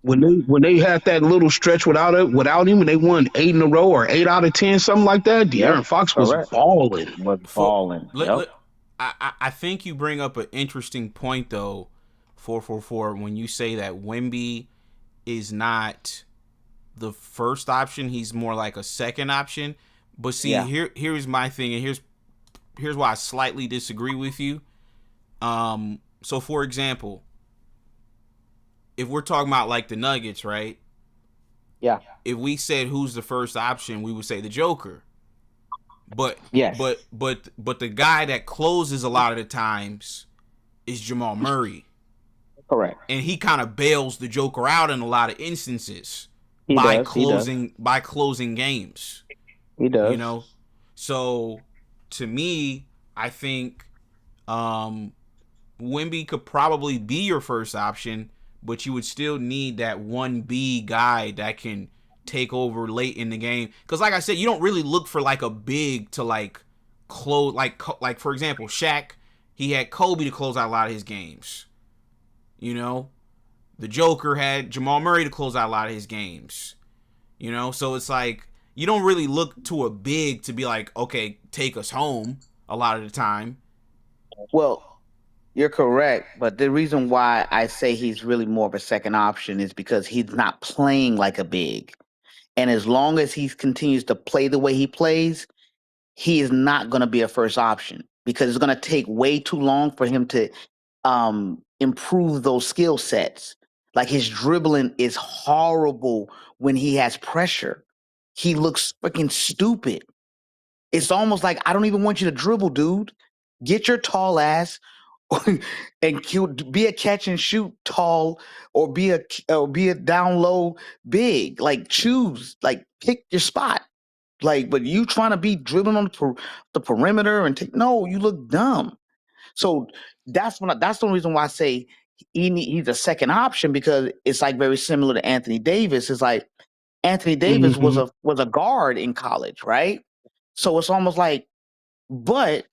Speaker 11: When they had that little stretch without him, and they won 8 in a row or 8 out of 10, something like that, De'Aaron Fox was balling.
Speaker 7: I think you bring up an interesting point though, 444, when you say that Wemby is not the first option, he's more like a second option. But see, here's my thing, and here's why I slightly disagree with you. So for example, if we're talking about like the Nuggets, right?
Speaker 12: Yeah.
Speaker 7: If we said who's the first option, we would say the Joker. But
Speaker 12: yes.
Speaker 7: but the guy that closes a lot of the times is Jamal Murray.
Speaker 12: Correct.
Speaker 7: And he kind of bails the Joker out in a lot of instances by closing games.
Speaker 12: He does.
Speaker 7: You know? So to me, I think Wemby could probably be your first option, but you would still need that 1B guy that can take over late in the game. Because like I said, you don't really look for like a big to like close, like for example, Shaq, he had Kobe to close out a lot of his games. You know, the Joker had Jamal Murray to close out a lot of his games. You know, so it's like you don't really look to a big to be like, okay, take us home a lot of the time.
Speaker 12: Well, you're correct, but the reason why I say he's really more of a second option is because he's not playing like a big. And as long as he continues to play the way he plays, he is not going to be a first option because it's going to take way too long for him to improve those skill sets. Like his dribbling is horrible when he has pressure. He looks freaking stupid. It's almost like, I don't even want you to dribble, dude. Get your tall ass and be a catch and shoot tall or be a down low big. Like choose, like pick your spot. Like, but you trying to be dribbling on the perimeter and no, you look dumb. So that's the only reason why I say he's a second option, because it's like very similar to Anthony Davis. It's like Anthony Davis was a guard in college, right? So it's almost like, but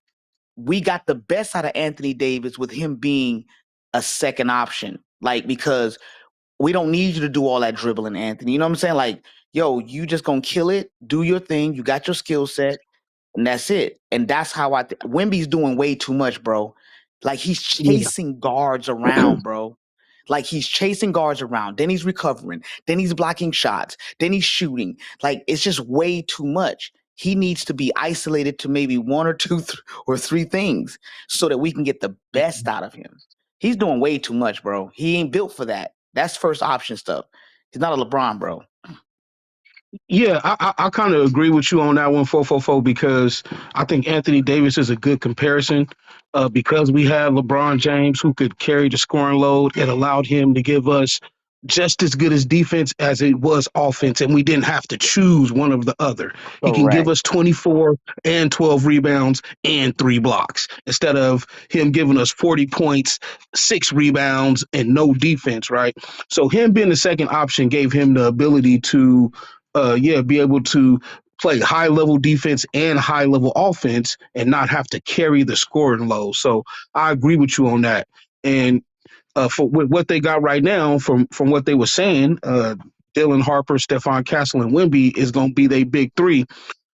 Speaker 12: we got the best out of Anthony Davis with him being a second option, like, because we don't need you to do all that dribbling, Anthony. You know what I'm saying? Like, yo, you just gonna kill it, do your thing. You got your skill set, and that's it. And that's how Wemby's doing way too much, bro. Like he's chasing guards around, bro. Like he's chasing guards around. Then he's recovering. Then he's blocking shots. Then he's shooting. Like it's just way too much. He needs to be isolated to maybe 1 or 2 or 3 things so that we can get the best out of him. He's doing way too much, bro. He ain't built for that. That's first option stuff. He's not a LeBron, bro.
Speaker 11: Yeah, I kind of agree with you on that one, 444, because I think Anthony Davis is a good comparison because we have LeBron James who could carry the scoring load. It allowed him to give us just as good as defense as it was offense, and we didn't have to choose one or the other. He can give us 24 and 12 rebounds and 3 blocks instead of him giving us 40 points, 6 rebounds, and no defense, right? So him being the second option gave him the ability to be able to play high level defense and high level offense and not have to carry the scoring load. So I agree with you on that. And for what they got right now, from what they were saying, Dylan Harper, Stephon Castle, and Wemby is going to be their big three.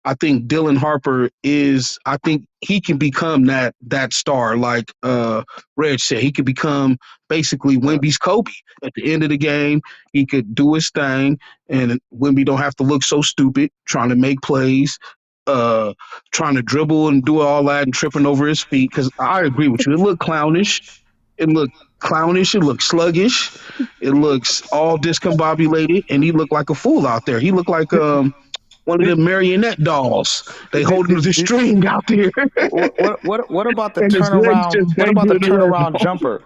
Speaker 11: I think Dylan Harper is. I think he can become that star, like Reg said. He could become basically Wemby's Kobe at the end of the game. He could do his thing, and Wemby don't have to look so stupid trying to make plays, trying to dribble and do all that and tripping over his feet. Because I agree with you, it looked clownish. It looked clownish. It looked sluggish. It looks all discombobulated, and he looked like a fool out there. He looked like one of the marionette dolls. They holding the string out there.
Speaker 12: What about the turnaround? What about the turnaround jumper?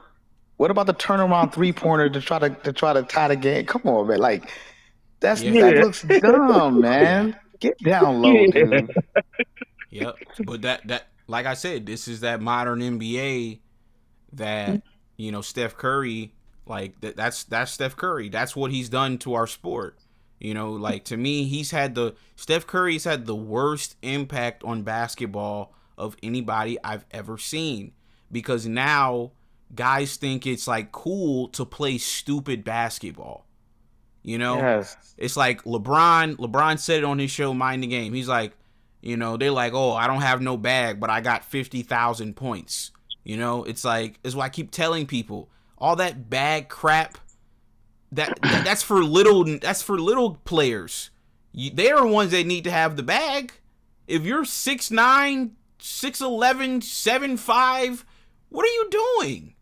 Speaker 12: What about the turnaround 3-pointer to try to tie the game? Come on, man! Like that looks dumb, man. Get down low, dude.
Speaker 7: Yep, but that like I said, this is that modern NBA that Steph Curry, like that's Steph Curry. That's what he's done to our sport. Like to me, Steph Curry's had the worst impact on basketball of anybody I've ever seen, because now guys think it's like cool to play stupid basketball.
Speaker 12: Yes.
Speaker 7: It's like LeBron said it on his show, Mind the Game. He's like, they're like, oh, I don't have no bag, but I got 50,000 points. It's like, it's why I keep telling people, all that bag crap, that's for little players. They are ones that need to have the bag. If you're 6'9", 6'11", 7'5", what are you doing?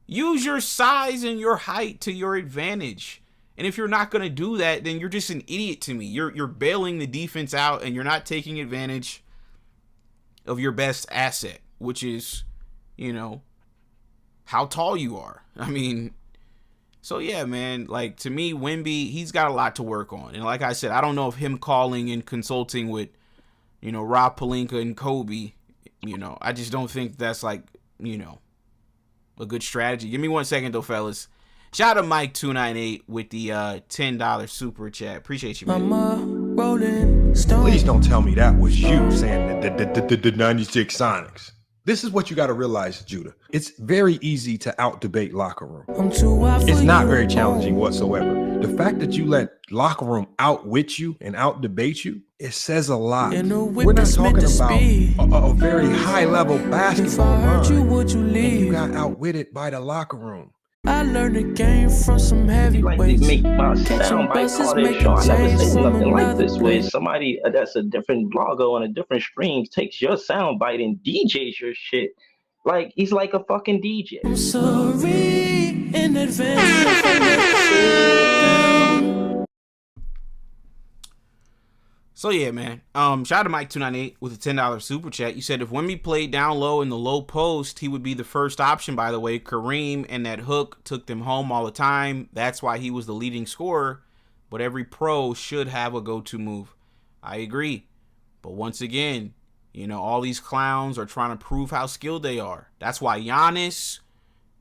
Speaker 7: Use your size and your height to your advantage. And if you're not going to do that, then you're just an idiot to me. You're bailing the defense out, and you're not taking advantage of your best asset, which is, how tall you are. I mean, so yeah, man, like to me, Wemby, he's got a lot to work on. And like I said, I don't know if him calling and consulting with, Rob Pelinka and Kobe, I just don't think that's like, a good strategy. Give me 1 second though, fellas. Shout out to Mike298 with the $10 super chat. Appreciate you, man.
Speaker 13: Please don't tell me that was you saying the 96 Sonics. This is what you got to realize, Judah. It's very easy to out-debate locker room. It's not very challenging whatsoever. The fact that you let locker room outwit you and out-debate you, it says a lot. We're not talking about a very high-level basketball run, and you got outwitted by the locker room.
Speaker 3: I learned a game from some heavyweights.
Speaker 4: Like, make my sound bite all this show. I never said nothing like this, where somebody that's a different blogger on a different stream takes your sound bite and DJs your shit. Like, he's like a fucking DJ.
Speaker 3: I'm sorry in advance.
Speaker 7: So yeah, man. Shout out to Mike298 with a $10 super chat. You said if Wemby played down low in the low post, he would be the first option. By the way, Kareem and that hook took them home all the time. That's why he was the leading scorer. But every pro should have a go-to move. I agree. But once again, all these clowns are trying to prove how skilled they are. That's why Giannis,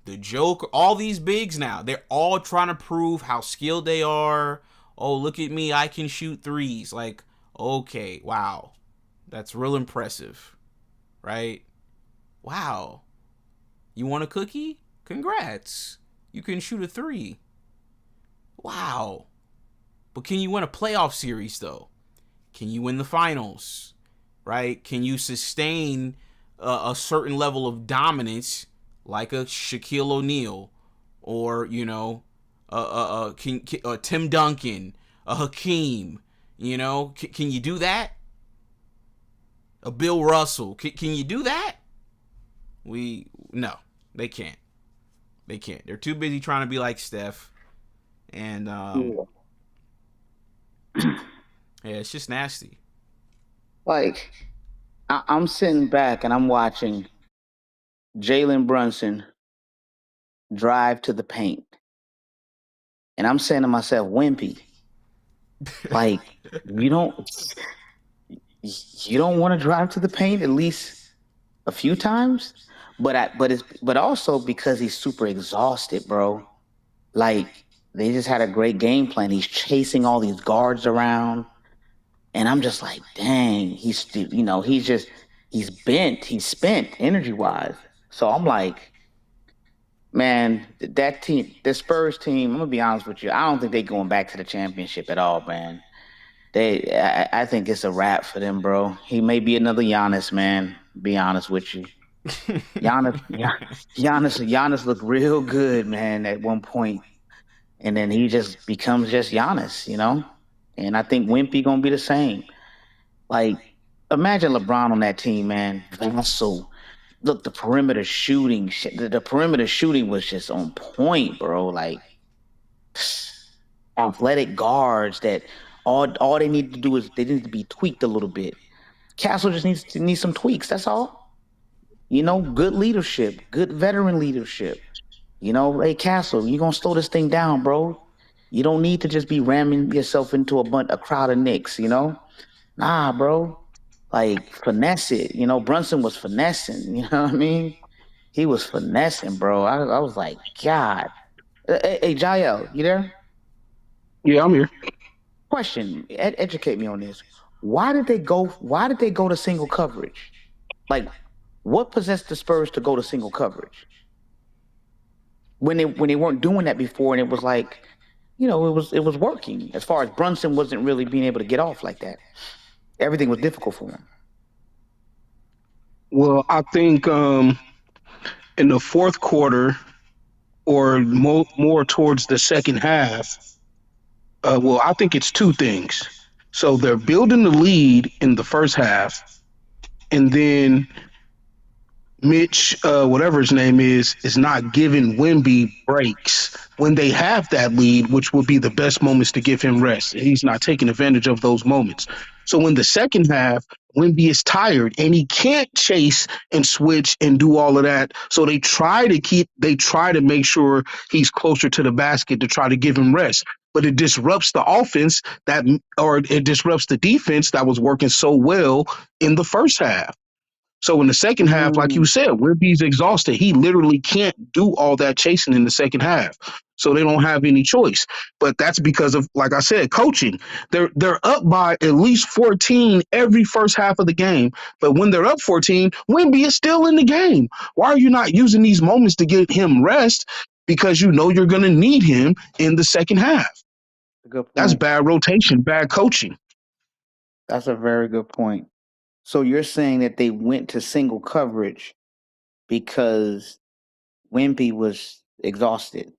Speaker 7: the Joker, all these bigs now, they're all trying to prove how skilled they are. Oh, look at me, I can shoot threes. Like, okay, wow. That's real impressive, right? Wow. You want a cookie? Congrats. You can shoot a 3. Wow. But can you win a playoff series, though? Can you win the finals, right? Can you sustain a certain level of dominance like a Shaquille O'Neal or, Tim Duncan, a Hakeem? Can you do that? A Bill Russell, can you do that? No, they can't. They can't. They're too busy trying to be like Steph, and yeah, it's just nasty.
Speaker 12: Like, I'm sitting back and I'm watching Jalen Brunson drive to the paint, and I'm saying to myself, Wimpy, like, you don't want to drive to the paint at least a few times, but also because he's super exhausted, bro. Like, they just had a great game plan. He's chasing all these guards around. And I'm just like, dang, he's bent, he's spent energy wise. So I'm like, man, that team, the Spurs team, I'm gonna be honest with you, I don't think they're going back to the championship at all, man. I think it's a wrap for them, bro. He may be another Giannis, man. Be honest with you. Giannis looked real good, man, at one point. And then he just becomes just Giannis, you know? And I think Wimpy gonna be the same. Like, imagine LeBron on that team, man. So, look, the perimeter shooting was just on point, bro. Like, athletic guards that all they need to do is they need to be tweaked a little bit. Castle just needs some tweaks. That's all. You know, good leadership, good veteran leadership. You know, hey Castle, you're gonna slow this thing down, bro. You don't need to just be ramming yourself into a crowd of Knicks, you know? Nah, bro. Like, finesse it. You know, Brunson was finessing, you know what I mean? He was finessing, bro. I was like, God. Hey, Jael, you there?
Speaker 11: Yeah, I'm here.
Speaker 12: Question, educate me on this. Why did they go to single coverage? Like, what possessed the Spurs to go to single coverage? When they weren't doing that before, and it was like, you know, it was working. As far as Brunson wasn't really being able to get off like that. Everything was difficult for him.
Speaker 11: Well, I think in the fourth quarter, or more towards the second half, well, I think it's two things. So they're building the lead in the first half, and then Mitch, whatever his name is not giving Wemby breaks when they have that lead, which would be the best moments to give him rest. He's not taking advantage of those moments. So in the second half, Wemby is tired and he can't chase and switch and do all of that. So they try to make sure he's closer to the basket to try to give him rest. But it disrupts the offense or it disrupts the defense that was working so well in the first half. So in the second half, like you said, Wemby's exhausted. He literally can't do all that chasing in the second half. So they don't have any choice. But that's because of, like I said, coaching. They're up by at least 14 every first half of the game. But when they're up 14, Wemby is still in the game. Why are you not using these moments to get him rest? Because you know you're going to need him in the second half.
Speaker 12: Good point.
Speaker 11: That's bad rotation, bad coaching.
Speaker 12: That's a very good point. So you're saying that they went to single coverage because Wemby was exhausted?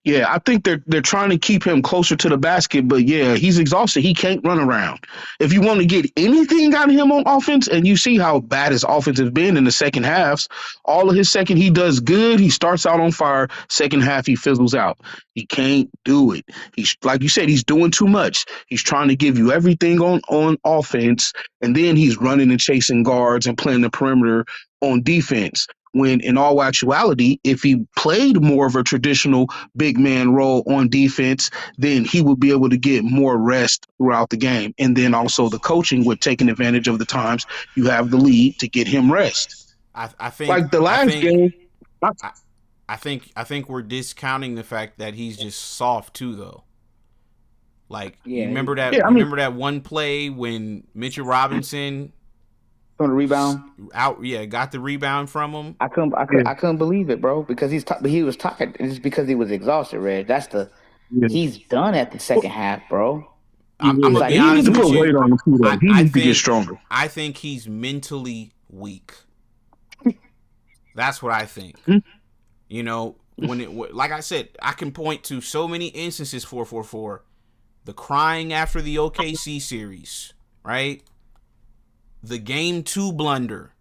Speaker 11: Yeah, I think they're trying to keep him closer to the basket, but yeah, he's exhausted. He can't run around. If you want to get anything out of him on offense, and you see how bad his offense has been in the second halves, all of his second, he does good. He starts out on fire. Second half, he fizzles out. He can't do it. He's, like you said, he's doing too much. He's trying to give you everything on offense, and then he's running and chasing guards and playing the perimeter on defense. When in all actuality, if he played more of a traditional big man role on defense, then he would be able to get more rest throughout the game. And then also the coaching with taking advantage of the times you have the lead to get him rest.
Speaker 7: I think
Speaker 11: like the last game.
Speaker 7: I think we're discounting the fact that he's just soft too, though. Like, you remember that? Remember that one play when Mitchell Robinson
Speaker 12: on the rebound
Speaker 7: got the rebound from him.
Speaker 12: I couldn't believe it, bro, because he was tired. It's because he was exhausted, Red. He's done at the second half, bro.
Speaker 7: I'm gonna be honest with you.
Speaker 11: Weight on him too, though. He needs to get stronger.
Speaker 7: I think he's mentally weak. That's what I think. You know, like I said, I can point to so many instances 444. The crying after the OKC series, right? The game 2 blunder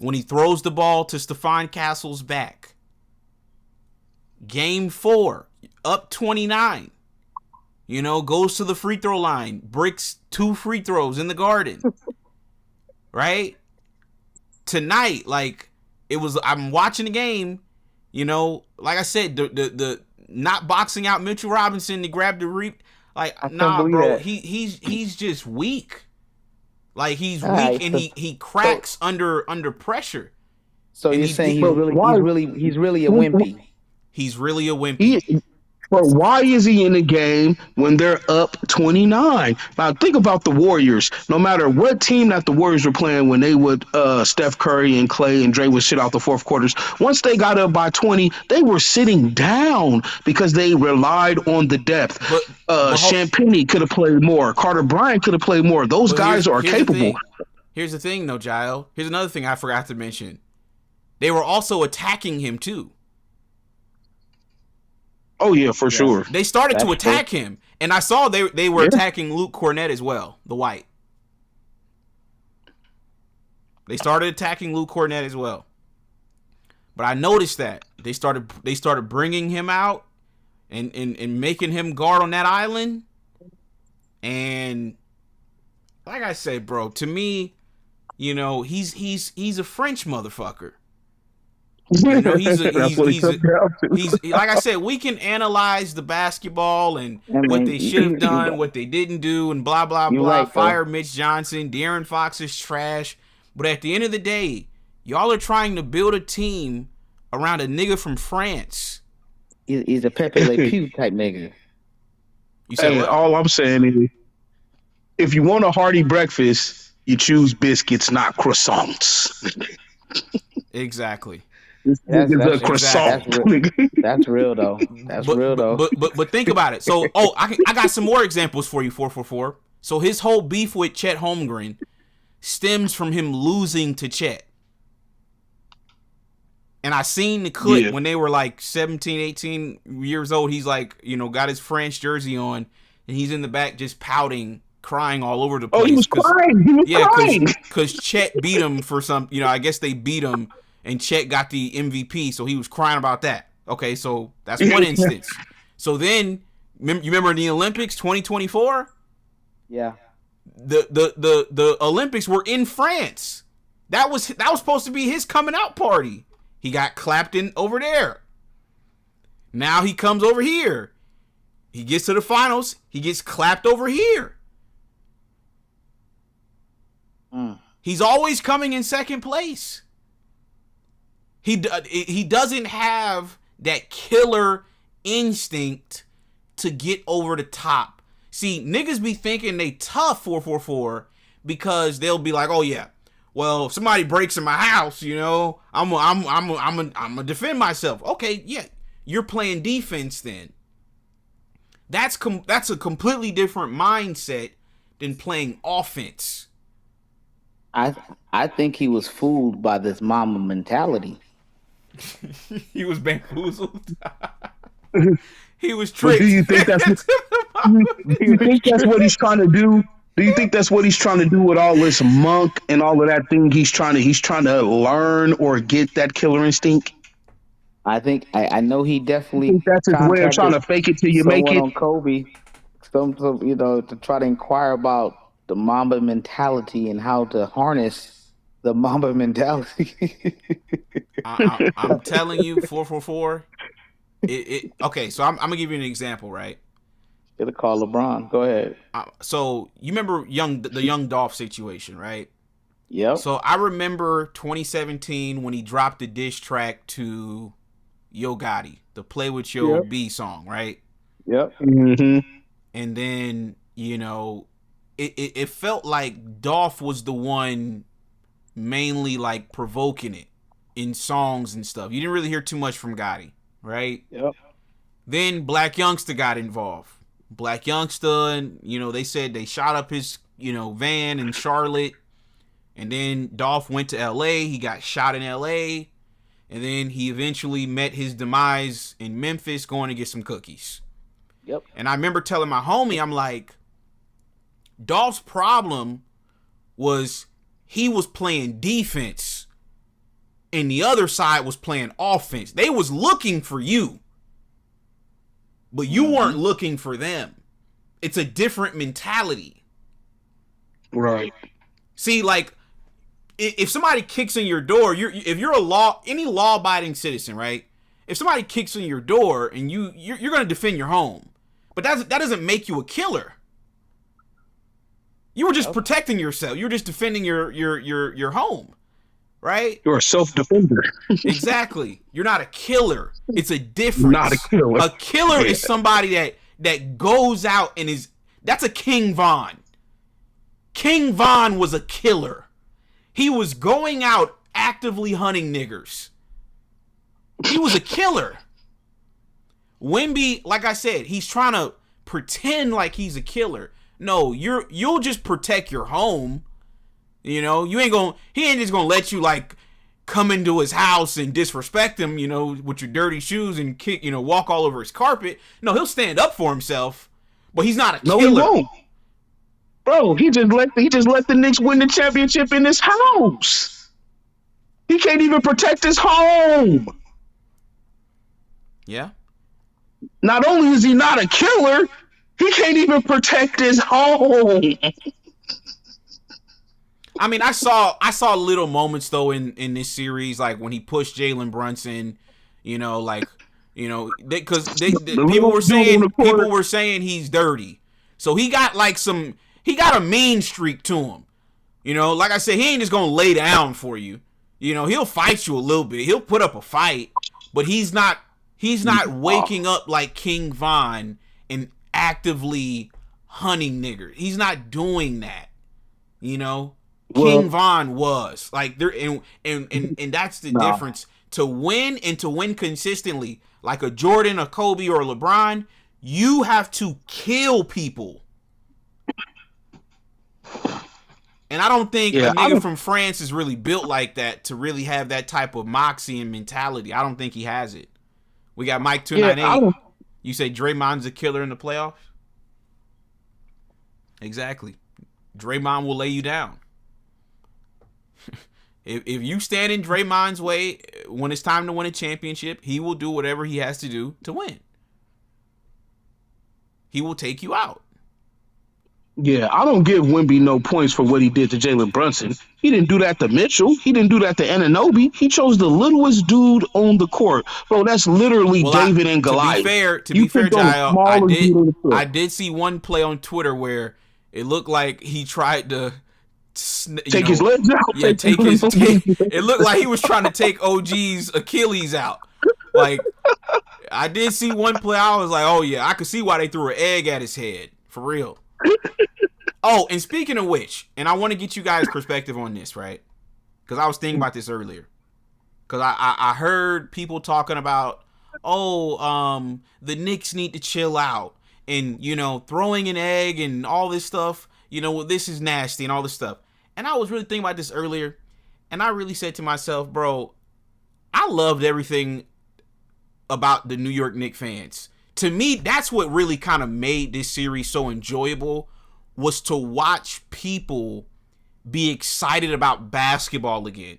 Speaker 7: when he throws the ball to Stephon Castle's back. Game 4, up 29. You know, goes to the free throw line, bricks 2 free throws in the Garden. Right? Tonight, like, I'm watching the game, you know, like I said, the not boxing out Mitchell Robinson to grab the nah, bro, he's just weak. Like, he's weak and he cracks under pressure.
Speaker 12: So you're saying he's really a wimpy.
Speaker 7: He's really a wimpy.
Speaker 11: But why is he in the game when they're up 29? Now think about the Warriors. No matter what team that the Warriors were playing when they would Steph Curry and Clay and Dre would sit out the fourth quarters, once they got up by 20, they were sitting down because they relied on the depth. Champagnie could have played more. Carter Bryant could have played more. Those guys are capable.
Speaker 7: Here's the thing, though, Jael. Here's another thing I forgot to mention. They were also attacking him, too.
Speaker 11: Oh, yeah, for sure.
Speaker 7: They started to attack him. And I saw they were attacking Luke Cornett as well, the white. They started attacking Luke Cornett as well. But I noticed that. They started bringing him out and making him guard on that island. And like I said, bro, to me, you know, he's a French motherfucker. You know, he's like I said, we can analyze the basketball and what they should have done, what they didn't do, and blah blah blah. Fire Mitch Johnson, De'Aaron Fox is trash. But at the end of the day, y'all are trying to build a team around a nigga from France.
Speaker 12: He's a Pepe Le Pew type nigga.
Speaker 7: You said what?
Speaker 11: All I'm saying is, if you want a hearty breakfast, you choose biscuits, not croissants.
Speaker 7: Exactly.
Speaker 12: That's real though. That's real though.
Speaker 7: But think about it. So, I got some more examples for you. 444. So his whole beef with Chet Holmgren stems from him losing to Chet. And I seen the clip when they were like 17, 18 years old. He's like, you know, got his French jersey on, and he's in the back just pouting, crying all over the place.
Speaker 11: Oh, he was crying. Crying.
Speaker 7: Because Chet beat him for some, you know, I guess they beat him. And Chet got the MVP, so he was crying about that. Okay, so that's one instance. So then, you remember in the Olympics 2024?
Speaker 12: Yeah.
Speaker 7: The Olympics were in France. That was supposed to be his coming out party. He got clapped in over there. Now he comes over here. He gets to the finals. He gets clapped over here. He's always coming in second place. He doesn't have that killer instinct to get over the top. See, niggas be thinking they tough 444 because they'll be like, oh yeah, well, if somebody breaks in my house, you know, I'm gonna defend myself. Okay, yeah, you're playing defense then. That's a completely different mindset than playing offense.
Speaker 12: I think he was fooled by this mama mentality.
Speaker 7: He was bamboozled. He was tricked.
Speaker 11: Do you think that's what he's trying to do? Do you think that's what he's trying to do with all this monk and all of that thing? He's trying to learn or get that killer instinct.
Speaker 12: I think I know he definitely.
Speaker 11: That's his way of trying to fake it till you make it.
Speaker 12: On Kobe, you know, to try to inquire about the Mamba mentality and how to harness the Mamba mentality.
Speaker 7: I'm telling you, 444. Okay, so I'm gonna give you an example, right?
Speaker 12: Gonna call LeBron. Go ahead.
Speaker 7: So you remember the young Dolph situation, right?
Speaker 12: Yep.
Speaker 7: So I remember 2017 when he dropped the diss track to Yo Gotti, the "Play with Yo B" song, right?
Speaker 12: Yep.
Speaker 11: Mm-hmm.
Speaker 7: And then, you know, it felt like Dolph was the one mainly like provoking it in songs and stuff. You didn't really hear too much from Gotti, right?
Speaker 12: Yep.
Speaker 7: Then Black Youngster got involved. Black Youngster, and you know, they said they shot up his, you know, van in Charlotte, and then Dolph went to LA. He got shot in LA, and then he eventually met his demise in Memphis, going to get some cookies.
Speaker 12: Yep.
Speaker 7: And I remember telling my homie, I'm like, Dolph's problem was he was playing defense and the other side was playing offense. They was looking for you, but you weren't looking for them. It's a different mentality.
Speaker 11: Right.
Speaker 7: See, like, if somebody kicks in your door, if you're any law-abiding citizen, right? If somebody kicks in your door and you're going to defend your home, but that doesn't make you a killer. You were just protecting yourself. You were just defending your home, right?
Speaker 11: You're a self-defender.
Speaker 7: Exactly. You're not a killer. It's a difference.
Speaker 11: Not a killer.
Speaker 7: A killer is somebody that goes out and is. That's a King Von. King Von was a killer. He was going out actively hunting niggers. He was a killer. Wemby, like I said, he's trying to pretend like he's a killer. No, you'll just protect your home. You know, he ain't just gonna let you like come into his house and disrespect him, you know, with your dirty shoes and kick, walk all over his carpet. No, he'll stand up for himself, but he's not a killer.
Speaker 11: No, he won't. Bro, he just let the Knicks win the championship in his house. He can't even protect his home.
Speaker 7: Yeah.
Speaker 11: Not only is he not a killer, he can't even protect his home.
Speaker 7: I mean, I saw little moments though in this series, like when he pushed Jalen Brunson, because people were saying he's dirty, so he got a mean streak to him. Like I said, he ain't just gonna lay down for you. He'll fight you a little bit. He'll put up a fight, but he's not waking up like King Von and actively hunting niggers. He's not doing that. King Von was like there, and that's the difference. To win and to win consistently, like a Jordan, a Kobe, or a LeBron, you have to kill people. And I don't think a nigga from France is really built like that to really have that type of moxie and mentality. I don't think he has it. We got Mike 298. You say Draymond's a killer in the playoffs? Exactly. Draymond will lay you down. If you stand in Draymond's way when it's time to win a championship, he will do whatever he has to do to win. He will take you out.
Speaker 11: Yeah, I don't give Wemby no points for what he did to Jalen Brunson. He didn't do that to Mitchell. He didn't do that to Anunoby. He chose the littlest dude on the court. Bro, that's literally David and Goliath.
Speaker 7: To be fair, Jael, I did see one play on Twitter where it looked like he tried to
Speaker 11: take his legs out.
Speaker 7: Yeah, it looked like he was trying to take OG's Achilles out. Like, I did see one play. I was like, oh yeah, I could see why they threw an egg at his head. For real. Oh, and speaking of which, and I want to get you guys' perspective on this, right? Because I was thinking about this earlier. Because I heard people talking about, the Knicks need to chill out. And, throwing an egg and all this stuff, this is nasty and all this stuff. And I was really thinking about this earlier. And I really said to myself, bro, I loved everything about the New York Knicks fans. To me, that's what really kind of made this series so enjoyable, was to watch people be excited about basketball again.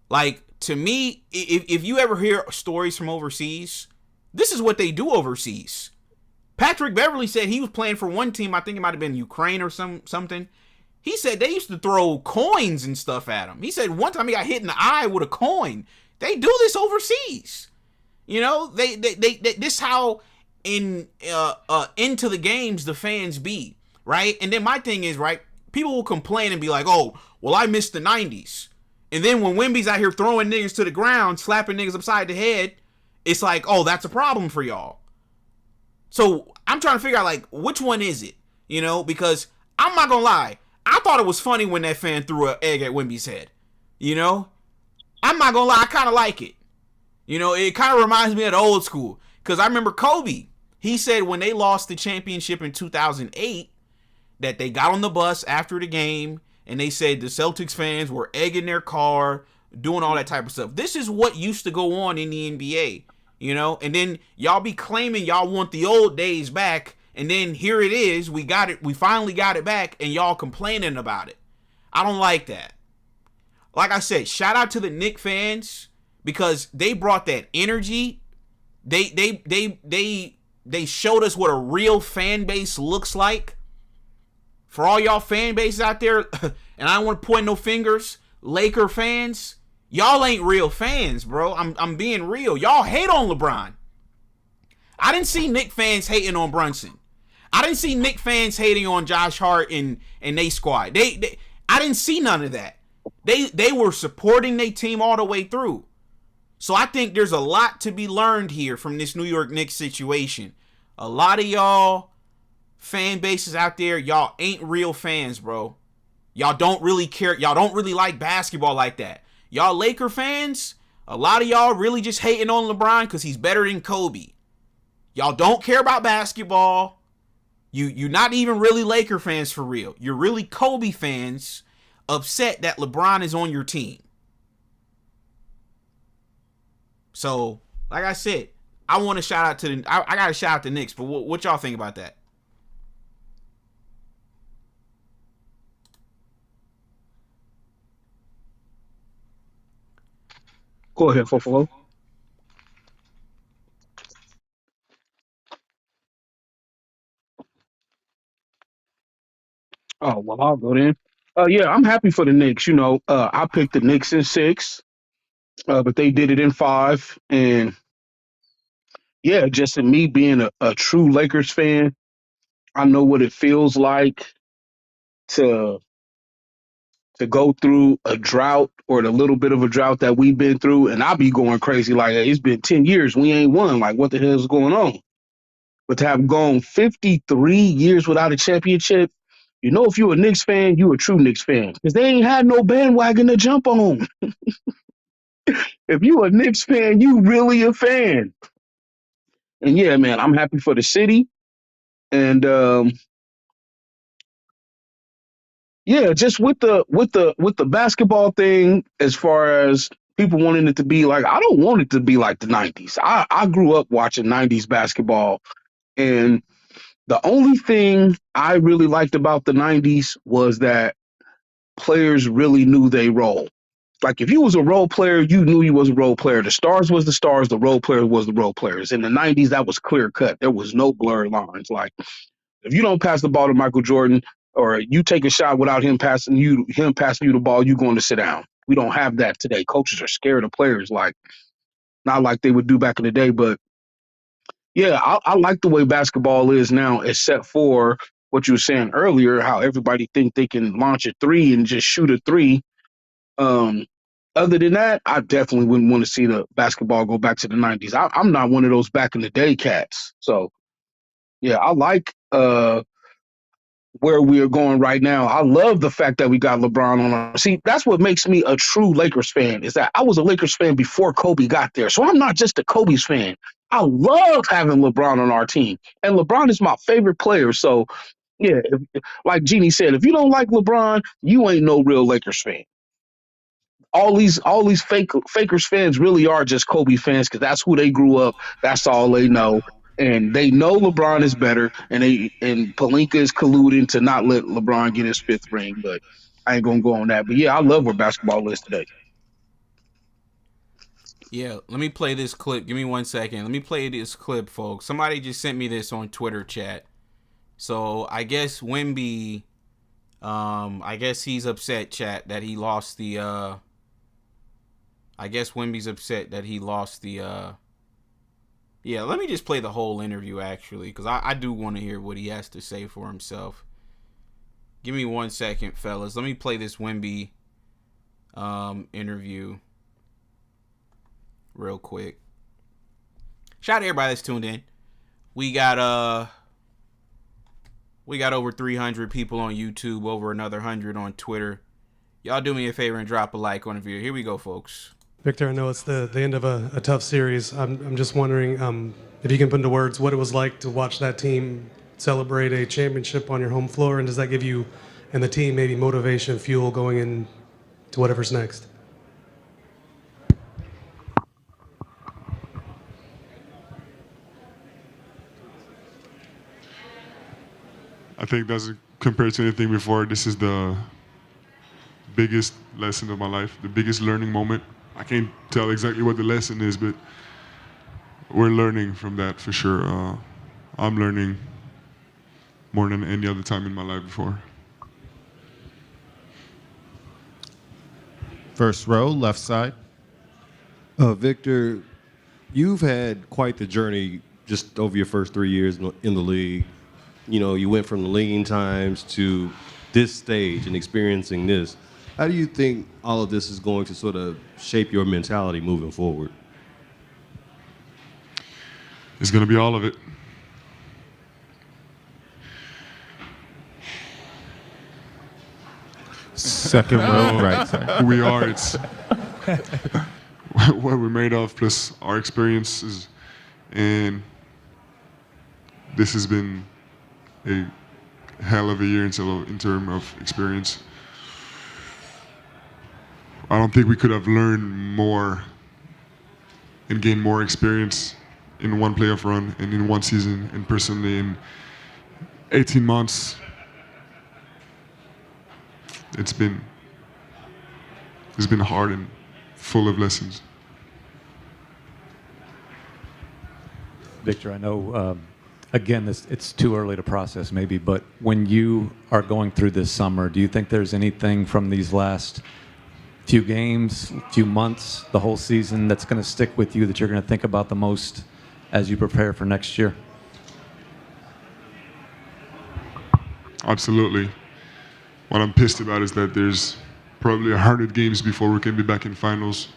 Speaker 7: Like, to me, if you ever hear stories from overseas, this is what they do overseas. Patrick Beverly said he was playing for one team, I think it might have been Ukraine or something. He said they used to throw coins and stuff at him. He said one time he got hit in the eye with a coin. They do this overseas. They this how into the games the fans be, right? And then my thing is, right, people will complain and be like, oh, well, I missed the 90s. And then when Wemby's out here throwing niggas to the ground, slapping niggas upside the head, it's like, oh, that's a problem for y'all. So I'm trying to figure out, like, which one is it? Because I'm not gonna lie, I thought it was funny when that fan threw an egg at Wemby's head. I'm not gonna lie, I kind of like it. It kind of reminds me of the old school. Because I remember Kobe. He said when they lost the championship in 2008, that they got on the bus after the game, and they said the Celtics fans were egging their car, doing all that type of stuff. This is what used to go on in the NBA, And then y'all be claiming y'all want the old days back, and then here it is. We got it. We finally got it back, and y'all complaining about it. I don't like that. Like I said, shout out to the Knicks fans, because they brought that energy. They showed us what a real fan base looks like. For all y'all fan bases out there, and I don't want to point no fingers, Laker fans, y'all ain't real fans, bro. I'm being real. Y'all hate on LeBron. I didn't see Knicks fans hating on Brunson. I didn't see Knicks fans hating on Josh Hart and they squad. I didn't see none of that. They were supporting their team all the way through. So I think there's a lot to be learned here from this New York Knicks situation. A lot of y'all fan bases out there, y'all ain't real fans, bro. Y'all don't really care. Y'all don't really like basketball like that. Y'all Laker fans, a lot of y'all really just hating on LeBron because he's better than Kobe. Y'all don't care about basketball. You're not even really Laker fans for real. You're really Kobe fans upset that LeBron is on your team. So, like I said, I want to shout out to I got to shout out the Knicks, but what y'all think about that?
Speaker 11: Go ahead, Fofo. Oh, well, I'll go then. Yeah, I'm happy for the Knicks. You know, I picked the Knicks in 6, but they did it in 5. And yeah, just in me being a true Lakers fan, I know what it feels like to go through a drought or the little bit of a drought that we've been through. And I'll be going crazy like, hey, it's been 10 years. We ain't won. Like, what the hell is going on? But to have gone 53 years without a championship, you know, if you're a Knicks fan, you a true Knicks fan because they ain't had no bandwagon to jump on. If you a Knicks fan, you really a fan. And yeah, man, I'm happy for the city. And yeah, just with the basketball thing, as far as people wanting it to be like, I don't want it to be like the 90s. I grew up watching 90s basketball, and the only thing I really liked about the 90s was that players really knew they role. Like if you was a role player, you knew you was a role player. The stars was the stars, the role player was the role players. In the 90s, that was clear cut. There was no blurred lines. Like if you don't pass the ball to Michael Jordan or you take a shot without him passing you the ball, you going to sit down. We don't have that today. Coaches are scared of players, like not like they would do back in the day. But yeah, I like the way basketball is now, except for what you were saying earlier, how everybody think they can launch a 3 and just shoot a 3. Other than that, I definitely wouldn't want to see the basketball go back to the 90s. I'm not one of those back in the day cats. So yeah, I like where we are going right now. I love the fact that we got LeBron on our. See, that's what makes me a true Lakers fan, is that I was a Lakers fan before Kobe got there. So I'm not just a Kobe's fan. I love having LeBron on our team. And LeBron is my favorite player. So yeah, like Jeannie said, if you don't like LeBron, you ain't no real Lakers fan. All these fakers fans really are just Kobe fans because that's who they grew up. That's all they know, and they know LeBron is better. And Pelinka is colluding to not let LeBron get his 5th ring. But I ain't gonna go on that. But yeah, I love where basketball is today.
Speaker 7: Yeah, let me play this clip. Give me 1 second. Let me play this clip, folks. Somebody just sent me this on Twitter chat. So I guess Wemby, I guess he's upset, chat, that he lost the. I guess Wemby's upset that he lost the. Yeah, let me just play the whole interview, actually, because I do want to hear what he has to say for himself. Give me 1 second, fellas. Let me play this Wemby interview real quick. Shout out to everybody that's tuned in. We got over 300 people on YouTube, over another 100 on Twitter. Y'all do me a favor and drop a like on the video. Here we go, folks.
Speaker 14: Victor, I know it's the end of a tough series. I'm just wondering if you can put into words what it was like to watch that team celebrate a championship on your home floor, and does that give you and the team maybe motivation, fuel going into whatever's next?
Speaker 15: I think that's compared to anything before. This is the biggest lesson of my life, the biggest learning moment. I can't tell exactly what the lesson is, but we're learning from that for sure. I'm learning more than any other time in my life before.
Speaker 16: First row, left side.
Speaker 17: Victor, you've had quite the journey just over your first 3 years in the league. You know, you went from the lean times to this stage and experiencing this. How do you think all of this is going to sort of shape your mentality moving forward?
Speaker 15: It's going to be all of it.
Speaker 16: Second row, right side.
Speaker 15: Who we are, it's what we're made of, plus our experiences. And this has been a hell of a year in terms of experience. I don't think we could have learned more and gained more experience in one playoff run and in one season, and personally in 18 months. It's been hard and full of lessons.
Speaker 18: Victor, I know, again, it's too early to process maybe, but when you are going through this summer, do you think there's anything from these last few games, few months, the whole season that's going to stick with you that you're going to think about the most as you prepare for next year?
Speaker 15: Absolutely. What I'm pissed about is that there's probably 100 games before we can be back in finals.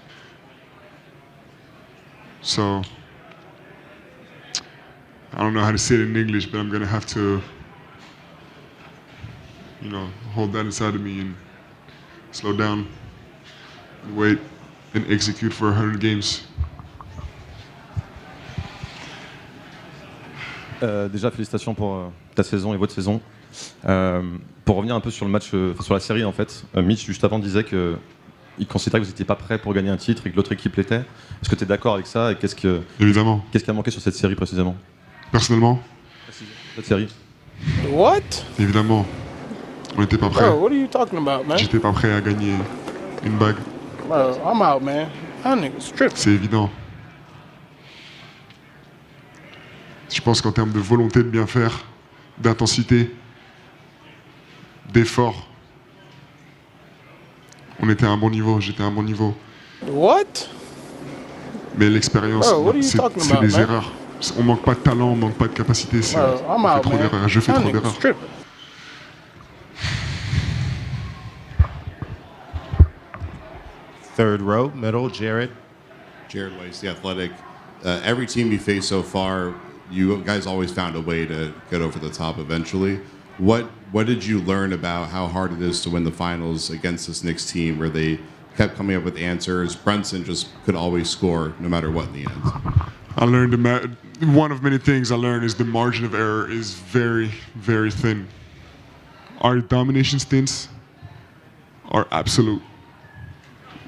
Speaker 15: So, I don't know how to say it in English, but I'm going to have to, hold that inside of me and slow down, and wait, and execute for 100 games.
Speaker 19: Déjà, félicitations pour ta saison et votre saison. Pour revenir un peu sur le match, sur la série en fait, Mitch juste avant disait qu'il considérait que vous n'étiez pas prêt pour gagner un titre et que l'autre équipe l'était. Est-ce que tu es d'accord avec ça et
Speaker 15: Évidemment.
Speaker 19: Qu'est-ce qui a manqué sur cette série précisément?
Speaker 15: Personnellement?
Speaker 19: Cette série?
Speaker 16: What?
Speaker 15: Évidemment. On n'était pas prêt.
Speaker 16: Bro, what are you talking about, man?
Speaker 15: J'étais pas prêt à gagner une bague.
Speaker 16: Bro, I'm out, man. That nigga's tripping.
Speaker 15: C'est évident. Je pense qu'en termes de volonté de bien faire, d'intensité, d'effort, on était à un bon niveau, j'étais à un bon niveau.
Speaker 16: What?
Speaker 15: Mais l'expérience,
Speaker 16: Bro,
Speaker 15: c'est des erreurs. On manque pas de talent, on manque pas de capacité, on fait trop d'erreurs, je fais trop d'erreurs.
Speaker 16: Third row, middle, Jared.
Speaker 20: Jared Weiss, The Athletic. Every team you face so far, you guys always found a way to get over the top eventually. What did you learn about how hard it is to win the finals against this Knicks team where they kept coming up with answers? Brunson just could always score no matter what in the end.
Speaker 15: I learned one of many things I learned is the margin of error is very, very thin. Our domination stints are absolute.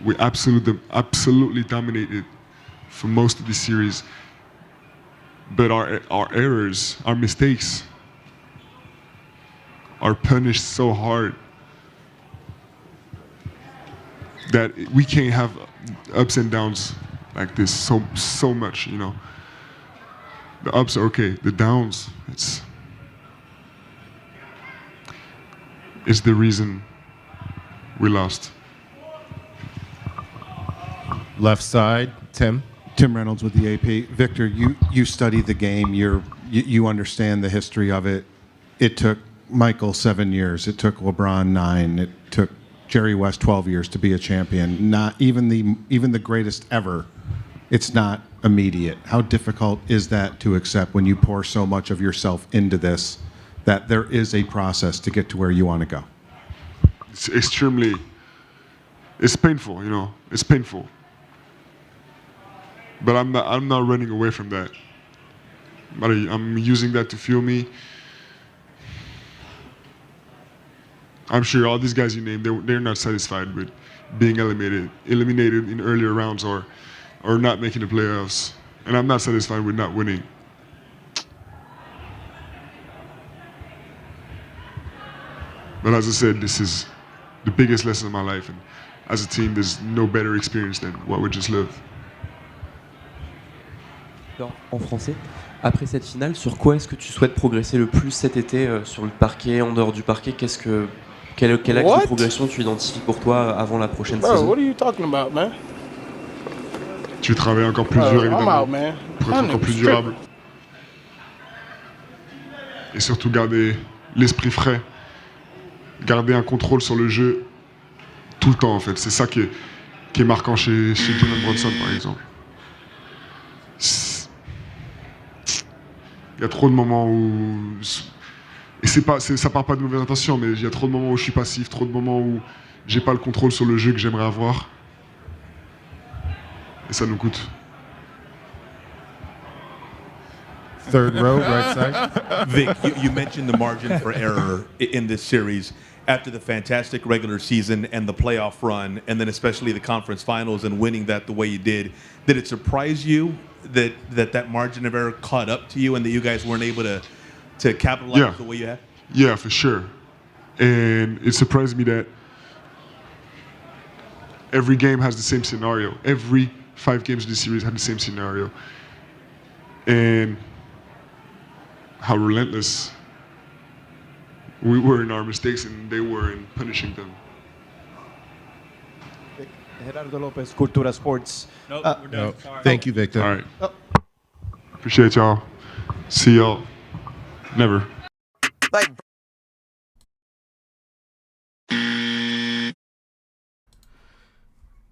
Speaker 15: We absolutely dominated for most of the series. But our errors, our mistakes, are punished so hard that we can't have ups and downs like this so much, The ups are okay, the downs, it's the reason we lost.
Speaker 16: Left side, Tim.
Speaker 21: Tim Reynolds with the AP. Victor, you study the game. You understand the history of it. It took Michael 7 years. It took LeBron 9. It took Jerry West 12 years to be a champion. Not even the greatest ever. It's not immediate. How difficult is that to accept when you pour so much of yourself into this, that there is a process to get to where you want to go?
Speaker 15: It's painful, It's painful. But I'm not running away from that. But I'm using that to fuel me. I'm sure all these guys you named, they're not satisfied with being eliminated in earlier rounds or not making the playoffs. And I'm not satisfied with not winning. But as I said, this is the biggest lesson of my life. And as a team, there's no better experience than what we just lived.
Speaker 22: En français, après cette finale, sur quoi est-ce que tu souhaites progresser le plus cet été sur le parquet, en dehors du parquet? Quel axe de progression tu identifies pour toi avant la prochaine saison?
Speaker 16: What are you talking about, man?
Speaker 15: Tu travailles encore plus dur, évidemment, pour être encore plus durable. Et surtout garder l'esprit frais, garder un contrôle sur le jeu Tout le temps, en fait. C'est ça qui est marquant chez Jalen Brunson, par exemple. Il y a trop de moments où... Et ça part pas de mauvaises intentions, mais il y a trop de moments où je suis passif, trop de moments où j'ai pas le contrôle sur le jeu que j'aimerais avoir. Et ça nous coûte.
Speaker 2: Third row, right side. Vic, you mentioned the margin for error in this series after the fantastic regular season and the playoff run, and then especially the conference finals and winning that the way you did. Did it surprise you that margin of error caught up to you and that you guys weren't able to capitalize the way you had?
Speaker 15: Yeah, for sure. And it surprised me that every game has the same scenario. Every 5 games of the series had the same scenario. And how relentless we were in our mistakes and they were in punishing them.
Speaker 5: Gerardo Lopez, Cultura Sports.
Speaker 2: Nope, we're done.
Speaker 21: No. Thank you, Victor.
Speaker 15: All right. Appreciate y'all. See y'all. Never.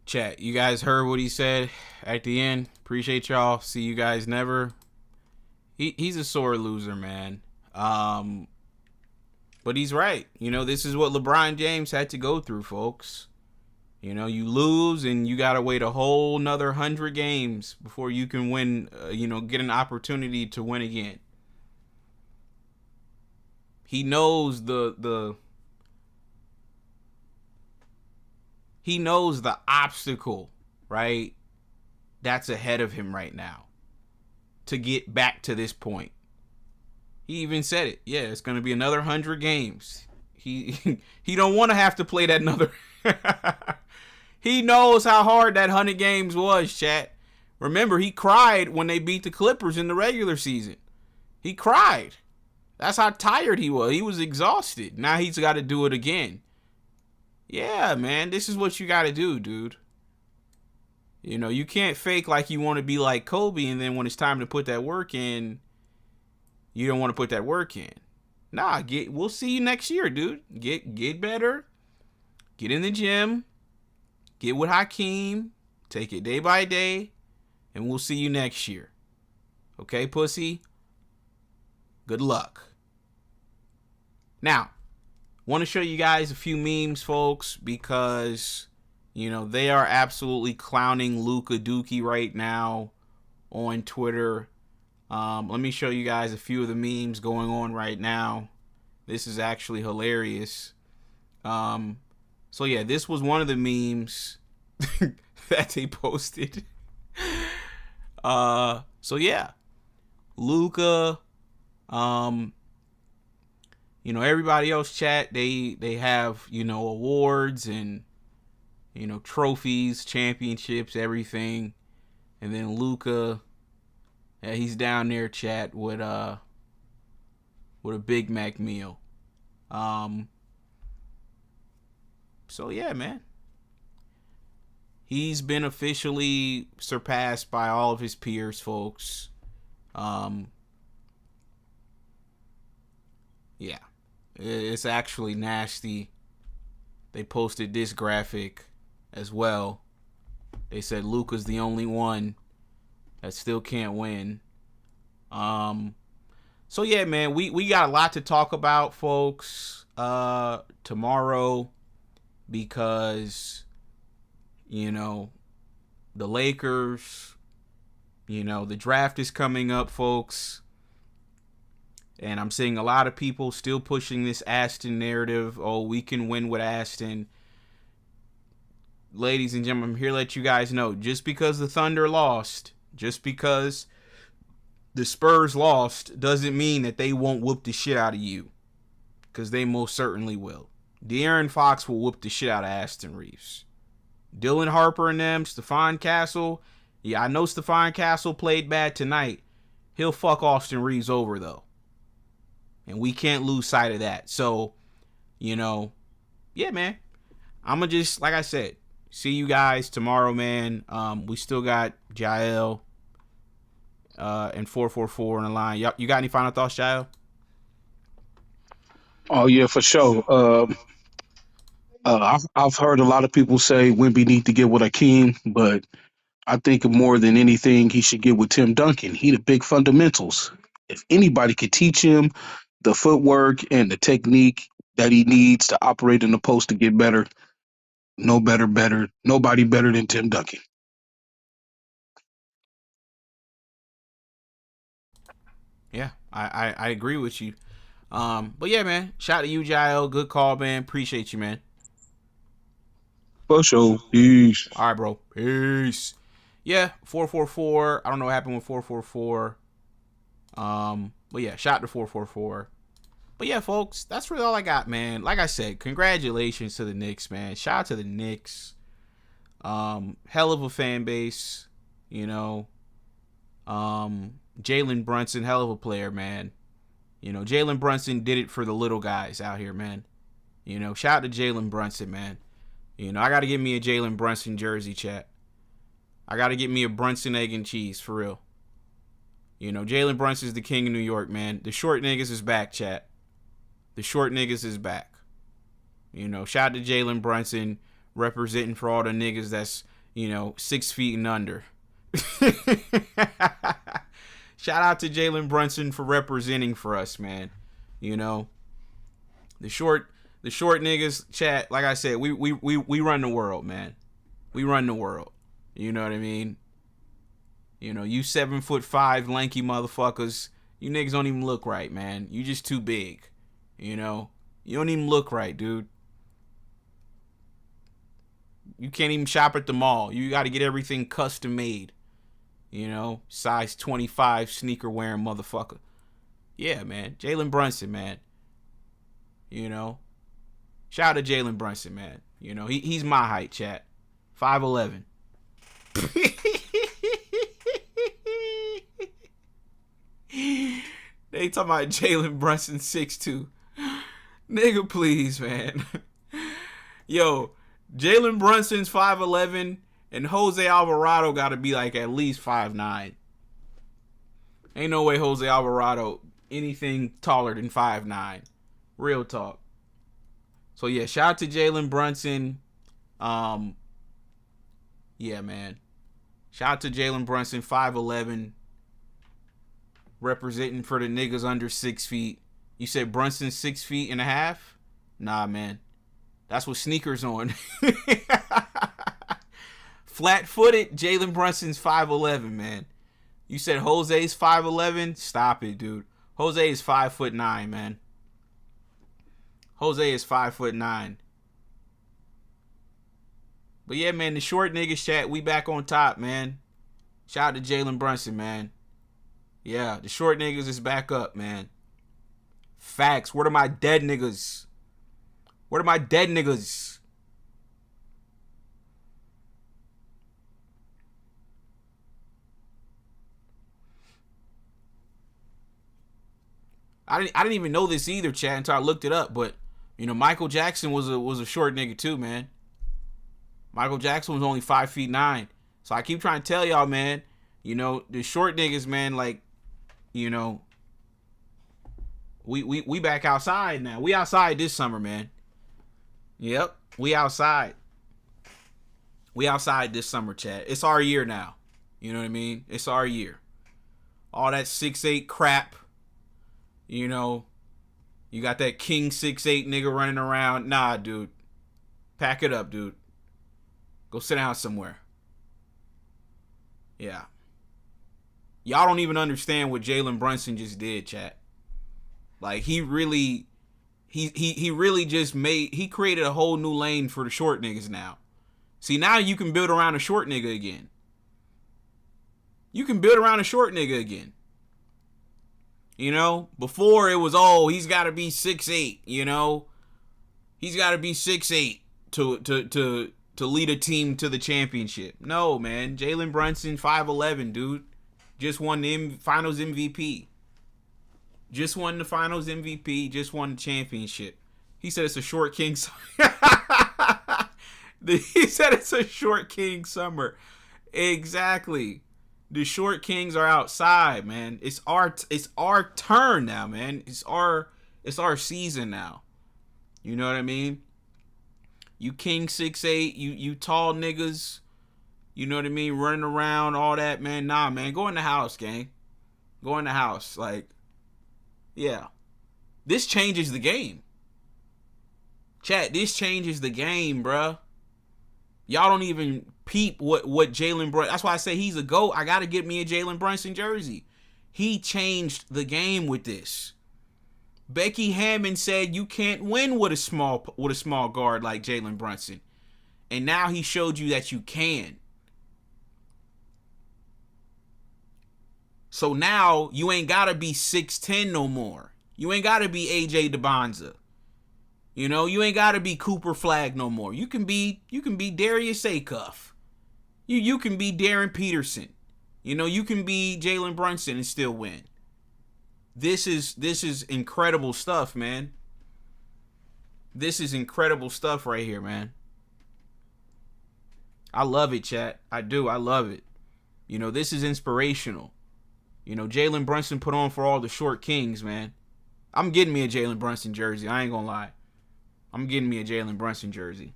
Speaker 7: Chat, you guys heard what he said at the end. Appreciate y'all. See you guys never. He's a sore loser, man. But he's right. You know, this is what LeBron James had to go through, folks. You know, you lose and you got to wait a whole nother 100 games before you can win, get an opportunity to win again. He knows he knows the obstacle, right? That's ahead of him right now to get back to this point. He even said it. Yeah, it's going to be another 100 games. He don't want to have to play that another. He knows how hard that 100 games was, chat. Remember, he cried when they beat the Clippers in the regular season. He cried. That's how tired he was. He was exhausted. Now he's got to do it again. Yeah, man, this is what you got to do, dude. You know, you can't fake like you want to be like Kobe, and then when it's time to put that work in, you don't want to put that work in. Nah, we'll see you next year, dude. Get better. Get in the gym. Get with Hakeem. Take it day by day. And we'll see you next year. Okay, pussy? Good luck. Now, want to show you guys a few memes, folks, because, they are absolutely clowning Luka Dookie right now on Twitter. Let me show you guys a few of the memes going on right now. This is actually hilarious. So yeah, this was one of the memes that they posted. So yeah, Luka, everybody else chat, they have, awards and, trophies, championships, everything. And then Luka, he's down there chat with a Big Mac meal. So yeah, man. He's been officially surpassed by all of his peers, folks. Yeah. It's actually nasty. They posted this graphic as well. They said Luka's the only one that still can't win. So yeah, man, we got a lot to talk about, folks, tomorrow, because, the Lakers, the draft is coming up, folks. And I'm seeing a lot of people still pushing this Aston narrative. Oh, we can win with Aston. Ladies and gentlemen, I'm here to let you guys know, just because the Thunder lost, just because the Spurs lost, doesn't mean that they won't whoop the shit out of you. Because they most certainly will. De'Aaron Fox will whoop the shit out of Aston Reeves. Dylan Harper and them, Stephon Castle. Yeah, I know Stephon Castle played bad tonight. He'll fuck Austin Reeves over, though. And we can't lose sight of that. So, yeah, man. I'm going to just, like I said, see you guys tomorrow, man. We still got Jael and 444 on the line. You got any final thoughts, Jael?
Speaker 11: Oh, yeah, for sure. I've heard a lot of people say Wemby need to get with Akeem, but I think more than anything, he should get with Tim Duncan. He the big fundamentals. If anybody could teach him the footwork and the technique that he needs to operate in the post to get better, nobody better than Tim Duncan.
Speaker 7: Yeah, I agree with you. But yeah, man, shout out to you, Jael. Good call, man. Appreciate you, man.
Speaker 11: For sure. Peace.
Speaker 7: All right, bro. Peace. Yeah, 444. I don't know what happened with 444. But yeah, shout out to 444. But yeah, folks, that's really all I got, man. Like I said, congratulations to the Knicks, man. Shout out to the Knicks. Hell of a fan base, you know. Jalen Brunson, hell of a player, man. You know, Jalen Brunson did it for the little guys out here, man. You know, shout out to Jalen Brunson, man. You know, I got to get me a Jalen Brunson jersey, chat. I got to get me a Brunson egg and cheese, for real. You know, Jalen Brunson is the king of New York, man. The short niggas is back, chat. The short niggas is back. You know, shout out to Jalen Brunson representing for all the niggas that's, you know, 6 feet and under. Shout out to Jalen Brunson for representing for us, man. You know, the short niggas, chat. Like I said, we run the world, man. We run the world. You know what I mean? You know, you 7'5" lanky motherfuckers. You niggas don't even look right, man. You just too big. You know, you don't even look right, dude. You can't even shop at the mall. You got to get everything custom made. You know, size 25 sneaker wearing motherfucker. Yeah, man. Jalen Brunson, man. You know, shout out to Jalen Brunson, man. You know, he's my height, chat. 5'11". They talking about Jalen Brunson 6'2". Nigga, please, man. Yo, Jalen Brunson's 5'11", and Jose Alvarado got to be like at least 5'9". Ain't no way Jose Alvarado anything taller than 5'9". Real talk. So yeah, shout out to Jalen Brunson. Yeah, man. Shout out to Jalen Brunson, 5'11", representing for the niggas under 6 feet. You said Brunson's 6 feet and a half? Nah, man. That's what sneakers on. Flat-footed, Jalen Brunson's 5'11", man. You said Jose's 5'11"? Stop it, dude. Jose is 5'9", man. Jose is 5'9". But yeah, man, the short niggas chat, we back on top, man. Shout out to Jalen Brunson, man. Yeah, the short niggas is back up, man. Facts. Where are my dead niggas? Where are my dead niggas? I didn't even know this either, chat, until I looked it up. But you know, Michael Jackson was a short nigga too, man. Michael Jackson was only 5'9". So I keep trying to tell y'all, man. You know, the short niggas, man. Like, you know, we back outside now. We outside this summer, man. Yep, we outside. We outside this summer, chat. It's our year now. You know what I mean? It's our year. All that 6'8" crap. You know, you got that King 6'8" nigga running around. Nah, dude. Pack it up, dude. Go sit down somewhere. Yeah. Y'all don't even understand what Jalen Brunson just did, chat. Like, he really just he created a whole new lane for the short niggas now. See, now you can build around a short nigga again. You can build around a short nigga again. You know, before it was, oh, he's got to be 6'8", you know. He's got to be 6'8" to lead a team to the championship. No, man. Jalen Brunson, 5'11", dude. Just won the finals MVP. Just won the finals MVP. Just won the championship. He said it's a short king summer. He said it's a short king summer. Exactly. The short kings are outside, man. It's our turn now, man. It's our season now. You know what I mean? You king 6'8", you tall niggas, you know what I mean, running around, all that, man. Nah, man, go in the house, gang. Go in the house. Like, yeah. This changes the game. Chat, this changes the game, bruh. Y'all don't even peep what Jalen Brunson. That's why I say he's a GOAT. I gotta get me a Jalen Brunson jersey. He changed the game with this. Becky Hammond said you can't win with a small guard like Jalen Brunson. And now he showed you that you can. So now you ain't gotta be 6'10" no more. You ain't gotta be AJ DeBonza. You know, you ain't gotta be Cooper Flagg no more. You can be Darius Acuff. You can be Darren Peterson. You know, you can be Jalen Brunson and still win. This is incredible stuff, man. This is incredible stuff right here, man. I love it, chat. I do. I love it. You know, this is inspirational. You know, Jalen Brunson put on for all the short kings, man. I'm getting me a Jalen Brunson jersey. I ain't gonna lie. I'm getting me a Jalen Brunson jersey.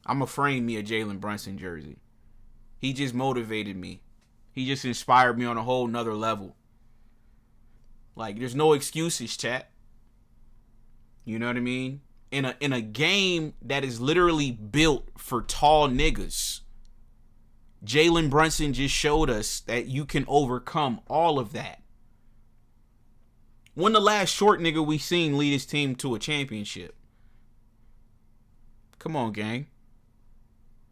Speaker 7: I'm gonna frame me a Jalen Brunson jersey. He just motivated me. He just inspired me on a whole nother level. Like, there's no excuses, chat. You know what I mean? In a game that is literally built for tall niggas, Jalen Brunson just showed us that you can overcome all of that. When the last short nigga we seen lead his team to a championship? Come on, gang.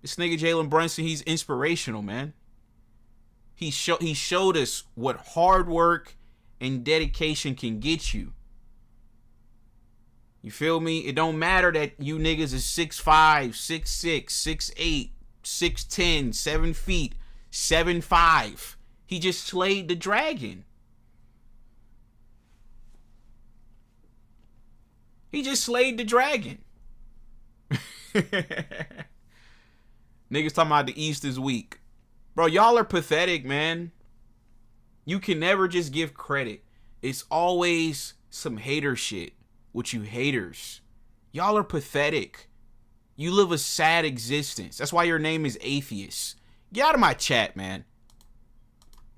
Speaker 7: This nigga Jalen Brunson, he's inspirational, man. He showed us what hard work and dedication can get you. You feel me? It don't matter that you niggas is 6'5", 6'6", 6'8", 6'10", 7 feet, 7'5". He just slayed the dragon. He just slayed the dragon. Niggas talking about the East is weak. Bro, y'all are pathetic, man. You can never just give credit. It's always some hater shit with you haters. Y'all are pathetic. You live a sad existence. That's why your name is Atheist. Get out of my chat, man.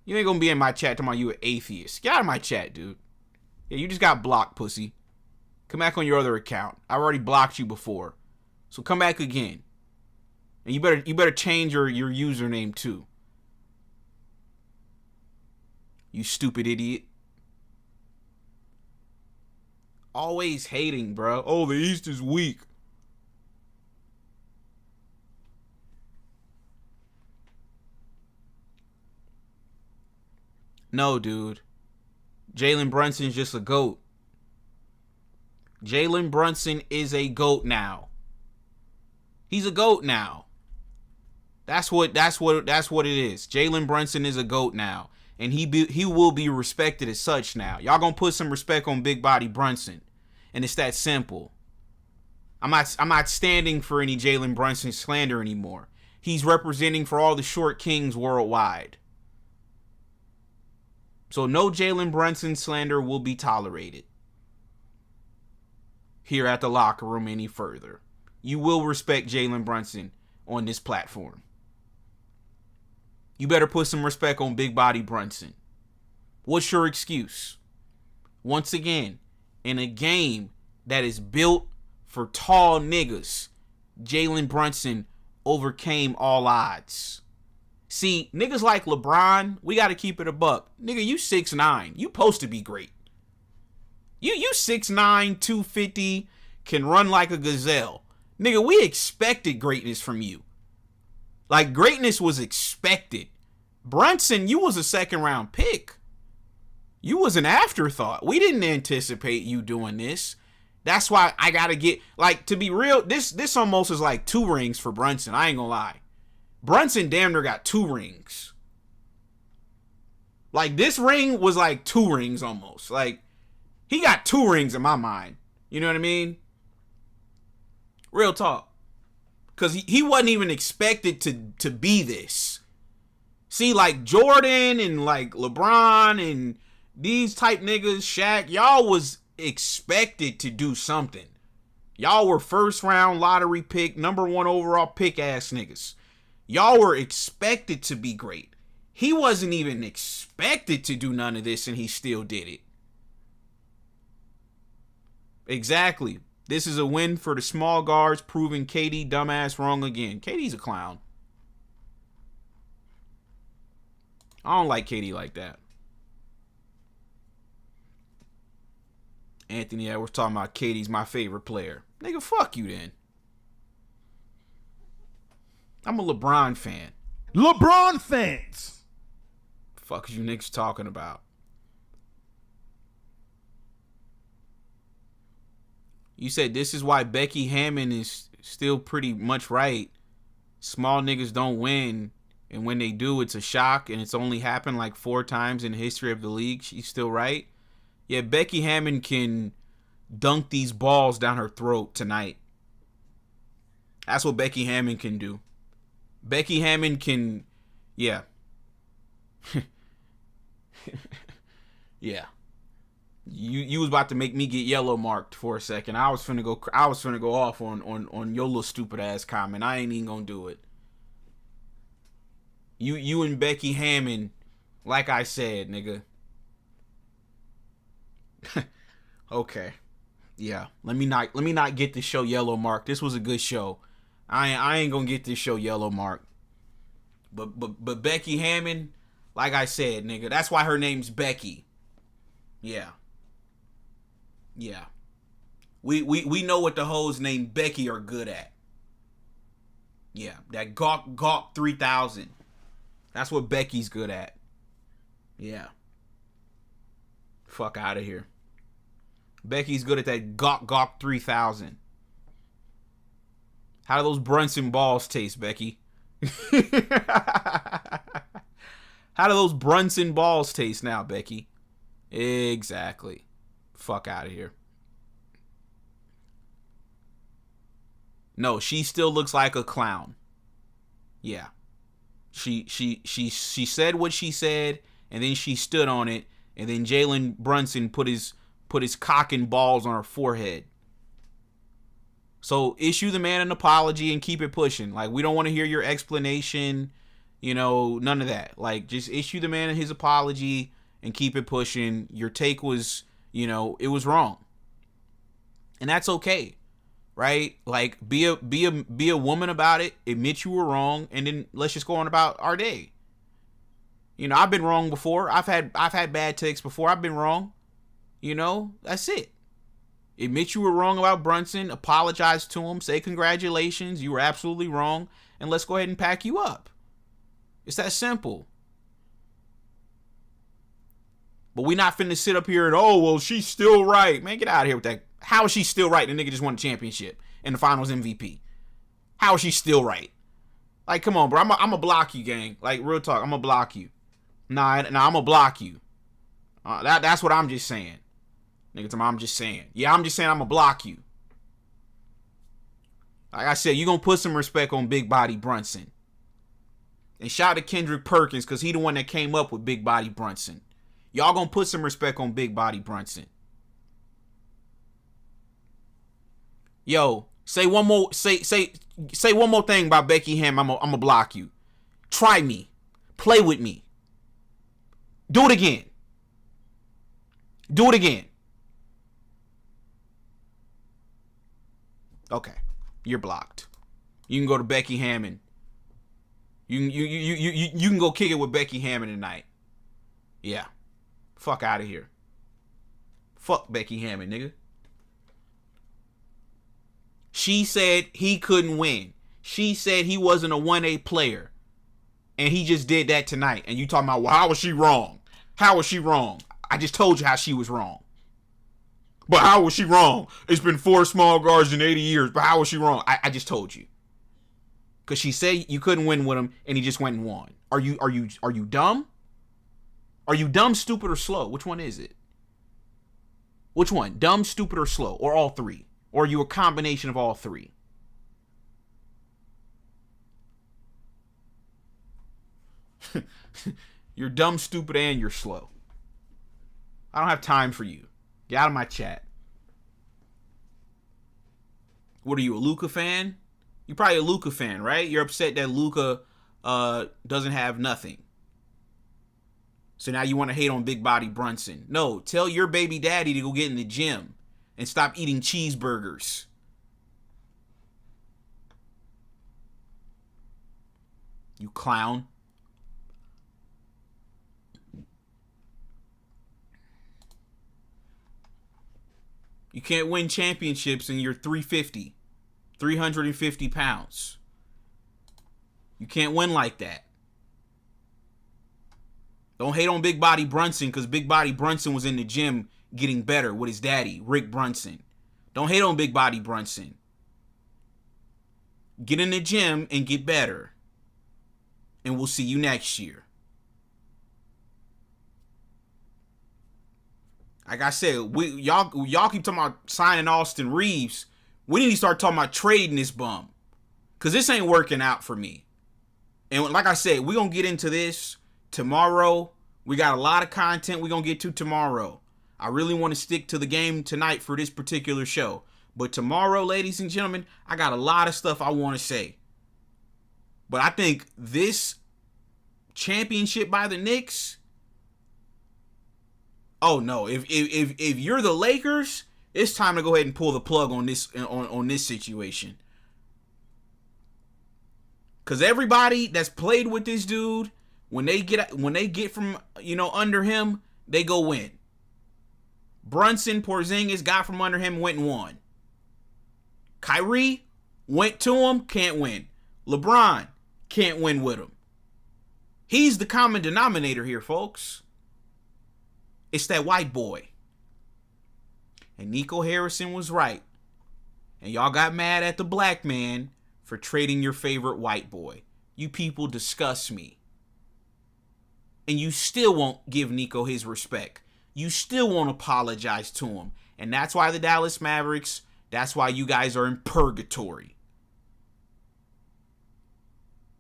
Speaker 7: You ain't gonna be in my chat talking about you an atheist. Get out of my chat, dude. Yeah, you just got blocked, pussy. Come back on your other account. I already blocked you before. So come back again. And you better change your username too. You stupid idiot. Always hating, bro. Oh, the East is weak. No, dude. Jalen Brunson's just a GOAT. Jalen Brunson is a GOAT now. He's a GOAT now. That's what it is. Jalen Brunson is a GOAT now. And he will be respected as such now. Y'all gonna put some respect on Big Body Brunson. And it's that simple. I'm not standing for any Jalen Brunson slander anymore. He's representing for all the short kings worldwide. So no Jalen Brunson slander will be tolerated here at the locker room any further. You will respect Jalen Brunson on this platform. You better put some respect on Big Body Brunson. What's your excuse? Once again, in a game that is built for tall niggas, Jalen Brunson overcame all odds. See, niggas like LeBron, we got to keep it a buck. Nigga, you 6'9". You supposed to be great. You 6'9", 250, can run like a gazelle. Nigga, we expected greatness from you. Like, greatness was expected. Brunson, you was a second round pick. You was an afterthought. We didn't anticipate you doing this. That's why I gotta get, like, to be real, this almost is like 2 rings for Brunson. I ain't gonna lie. Brunson damn near got 2 rings. Like, this ring was like 2 rings almost. Like, he got 2 rings in my mind. You know what I mean? Real talk. Because he wasn't even expected to be this. See, like Jordan and like LeBron and these type niggas, Shaq, y'all was expected to do something. Y'all were first round lottery pick, number 1 overall pick ass niggas. Y'all were expected to be great. He wasn't even expected to do none of this, and he still did it. Exactly. This is a win for the small guards, proving KD dumbass wrong again. KD's a clown. I don't like KD like that. Anthony Edwards talking about KD's my favorite player. Nigga, fuck you then. I'm a LeBron fan.
Speaker 6: LeBron fans.
Speaker 7: Fuck is you niggas talking about? You said this is why Becky Hammon is still pretty much right. Small niggas don't win. And when they do, it's a shock. And it's only happened like 4 times in the history of the league. She's still right. Yeah, Becky Hammon can dunk these balls down her throat tonight. That's what Becky Hammon can do. Becky Hammon can, yeah. Yeah. You was about to make me get yellow marked for a second. I was finna go off on your little stupid ass comment. I ain't even gonna do it. You and Becky Hammon, like I said, nigga. Okay. Yeah. Let me not get this show yellow marked. This was a good show. I ain't gonna get this show yellow marked. But Becky Hammon, like I said, nigga, that's why her name's Becky. Yeah. Yeah. We know what the hoes named Becky are good at. Yeah. That Gawk 3000. That's what Becky's good at. Yeah. Fuck out of here. Becky's good at that Gawk 3000. How do those Brunson balls taste, Becky? How do those Brunson balls taste now, Becky? Exactly. Fuck out of here. No, she still looks like a clown. Yeah. She said what she said, and then she stood on it, and then Jalen Brunson put his cock and balls on her forehead. So issue the man an apology and keep it pushing. Like, we don't want to hear your explanation, none of that. Like, just issue the man his apology and keep it pushing. Your take was, it was wrong. And that's okay. Right? Like, be a woman about it, admit you were wrong, and then let's just go on about our day. I've been wrong before. I've had bad takes before. I've been wrong. That's it. Admit you were wrong about Brunson, apologize to him, say congratulations, you were absolutely wrong, and let's go ahead and pack you up. It's that simple. But we not finna sit up here and, oh, well, she's still right. Man, get out of here with that. How is she still right? The nigga just won a championship and the finals MVP. How is she still right? Like, come on, bro. I'm going to block you, gang. Like, real talk. I'm going to block you. Nah, I'm going to block you. That's what I'm just saying. Nigga, I'm just saying. Yeah, I'm just saying I'm going to block you. Like I said, you going to put some respect on Big Body Brunson. And shout out to Kendrick Perkins, because he the one that came up with Big Body Brunson. Y'all going to put some respect on Big Body Brunson. Yo, say one more thing about Becky Hammon. I'm gonna block you. Try me. Play with me. Do it again. Do it again. Okay. You're blocked. You can go to Becky Hammon. You can go kick it with Becky Hammon tonight. Yeah. Fuck out of here. Fuck Becky Hammon, nigga. She said he couldn't win. She said he wasn't a 1A player. And he just did that tonight. And you talking about, well, how was she wrong? How was she wrong? I just told you how she was wrong. But how was she wrong? It's been 4 small guards in 80 years. But how was she wrong? I just told you. Because she said you couldn't win with him, and he just went and won. Are you dumb? Are you dumb, stupid, or slow? Which one is it? Which one? Dumb, stupid, or slow? Or all three? Or are you a combination of all three? You're dumb, stupid, and you're slow. I don't have time for you. Get out of my chat. What are you, a Luka fan? You're probably a Luka fan, right? You're upset that Luka doesn't have nothing. So now you want to hate on Big Body Brunson. No, tell your baby daddy to go get in the gym and stop eating cheeseburgers. You clown. You can't win championships and you're 350 pounds. You can't win like that. Don't hate on Big Body Brunson because Big Body Brunson was in the gym getting better with his daddy, Rick Brunson. Don't hate on Big Body Brunson. Get in the gym and get better. And we'll see you next year. Like I said, y'all keep talking about signing Austin Reeves. We need to start talking about trading this bum. Because this ain't working out for me. And like I said, we're going to get into this tomorrow. We got a lot of content we're going to get to tomorrow. I really want to stick to the game tonight for this particular show. But tomorrow, ladies and gentlemen, I got a lot of stuff I want to say. But I think this championship by the Knicks, oh no, if you're the Lakers, it's time to go ahead and pull the plug on this situation. Cause everybody that's played with this dude, when they get from under him, they go win. Brunson, Porzingis got from under him, went and won. Kyrie went to him, can't win. LeBron can't win with him. He's the common denominator here, folks. It's that white boy. And Nico Harrison was right. And y'all got mad at the black man for trading your favorite white boy. You people disgust me. And you still won't give Nico his respect. You still won't apologize to him. And that's why the Dallas Mavericks, that's why you guys are in purgatory.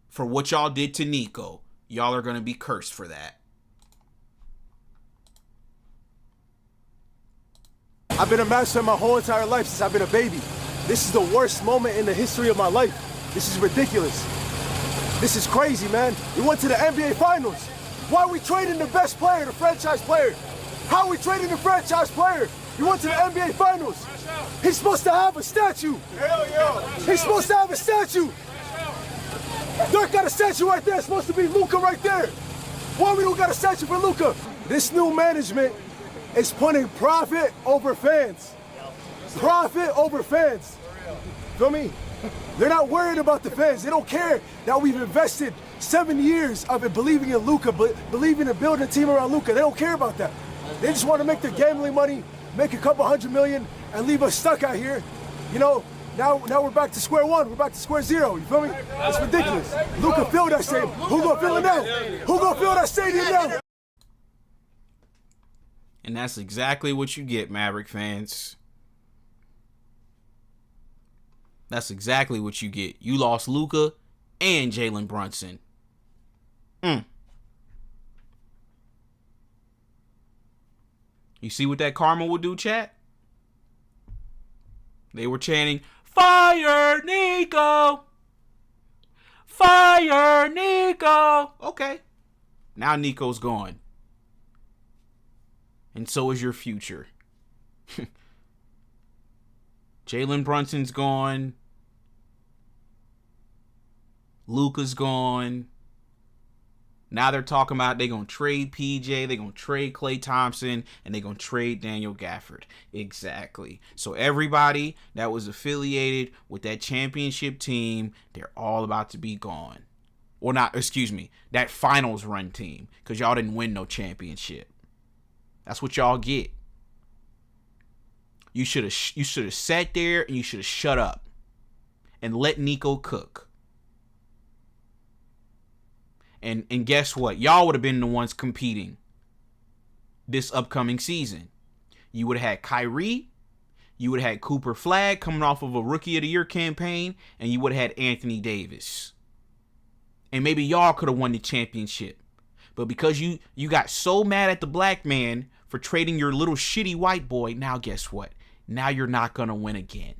Speaker 7: For what y'all did to Nico. Y'all are going to be cursed for that.
Speaker 1: I've been a Master my whole entire life since I've been a baby. This is the worst moment in the history of my life. This is ridiculous. This is crazy, man. We went to the NBA Finals. Why are we trading the best player, the franchise player? How are we trading the franchise player? We went to the NBA Finals. He's supposed to have a statue. Hell yeah. He's supposed to have a statue. Dirk got a statue right there. It's supposed to be Luka right there. Why we don't got a statue for Luka? This new management is putting profit over fans. Profit over fans. Feel me? They're not worried about the fans. They don't care that we've invested 7 years of it believing in Luka, believing in building a team around Luka. They don't care about that. They just want to make their gambling money, make a couple $100 million, and leave us stuck out here. You know, now we're back to square one. We're back to square zero. You feel me? It's ridiculous. Luka filled that stadium. Who gonna fill it now? Who gonna fill that stadium now?
Speaker 7: And that's exactly what you get, Maverick fans. That's exactly what you get. You lost Luka and Jalen Brunson. You see what that karma will do, chat? They were chanting, "Fire Nico! Fire Nico!" Okay. Now Nico's gone. And so is your future. Jalen Brunson's gone. Luka's gone. Now they're talking about they're going to trade PJ, they're going to trade Klay Thompson, and they're going to trade Daniel Gafford. Exactly. So everybody that was affiliated with that championship team, they're all about to be gone. Or not, excuse me, that finals run team, because y'all didn't win no championship. That's what y'all get. You should have sat there and you should have shut up and let Nico cook. And guess what? Y'all would have been the ones competing this upcoming season. You would have had Kyrie, you would have had Cooper Flagg coming off of a Rookie of the Year campaign, and you would have had Anthony Davis. And maybe y'all could have won the championship. But because you got so mad at the black man for trading your little shitty white boy, now guess what? Now you're not going to win again.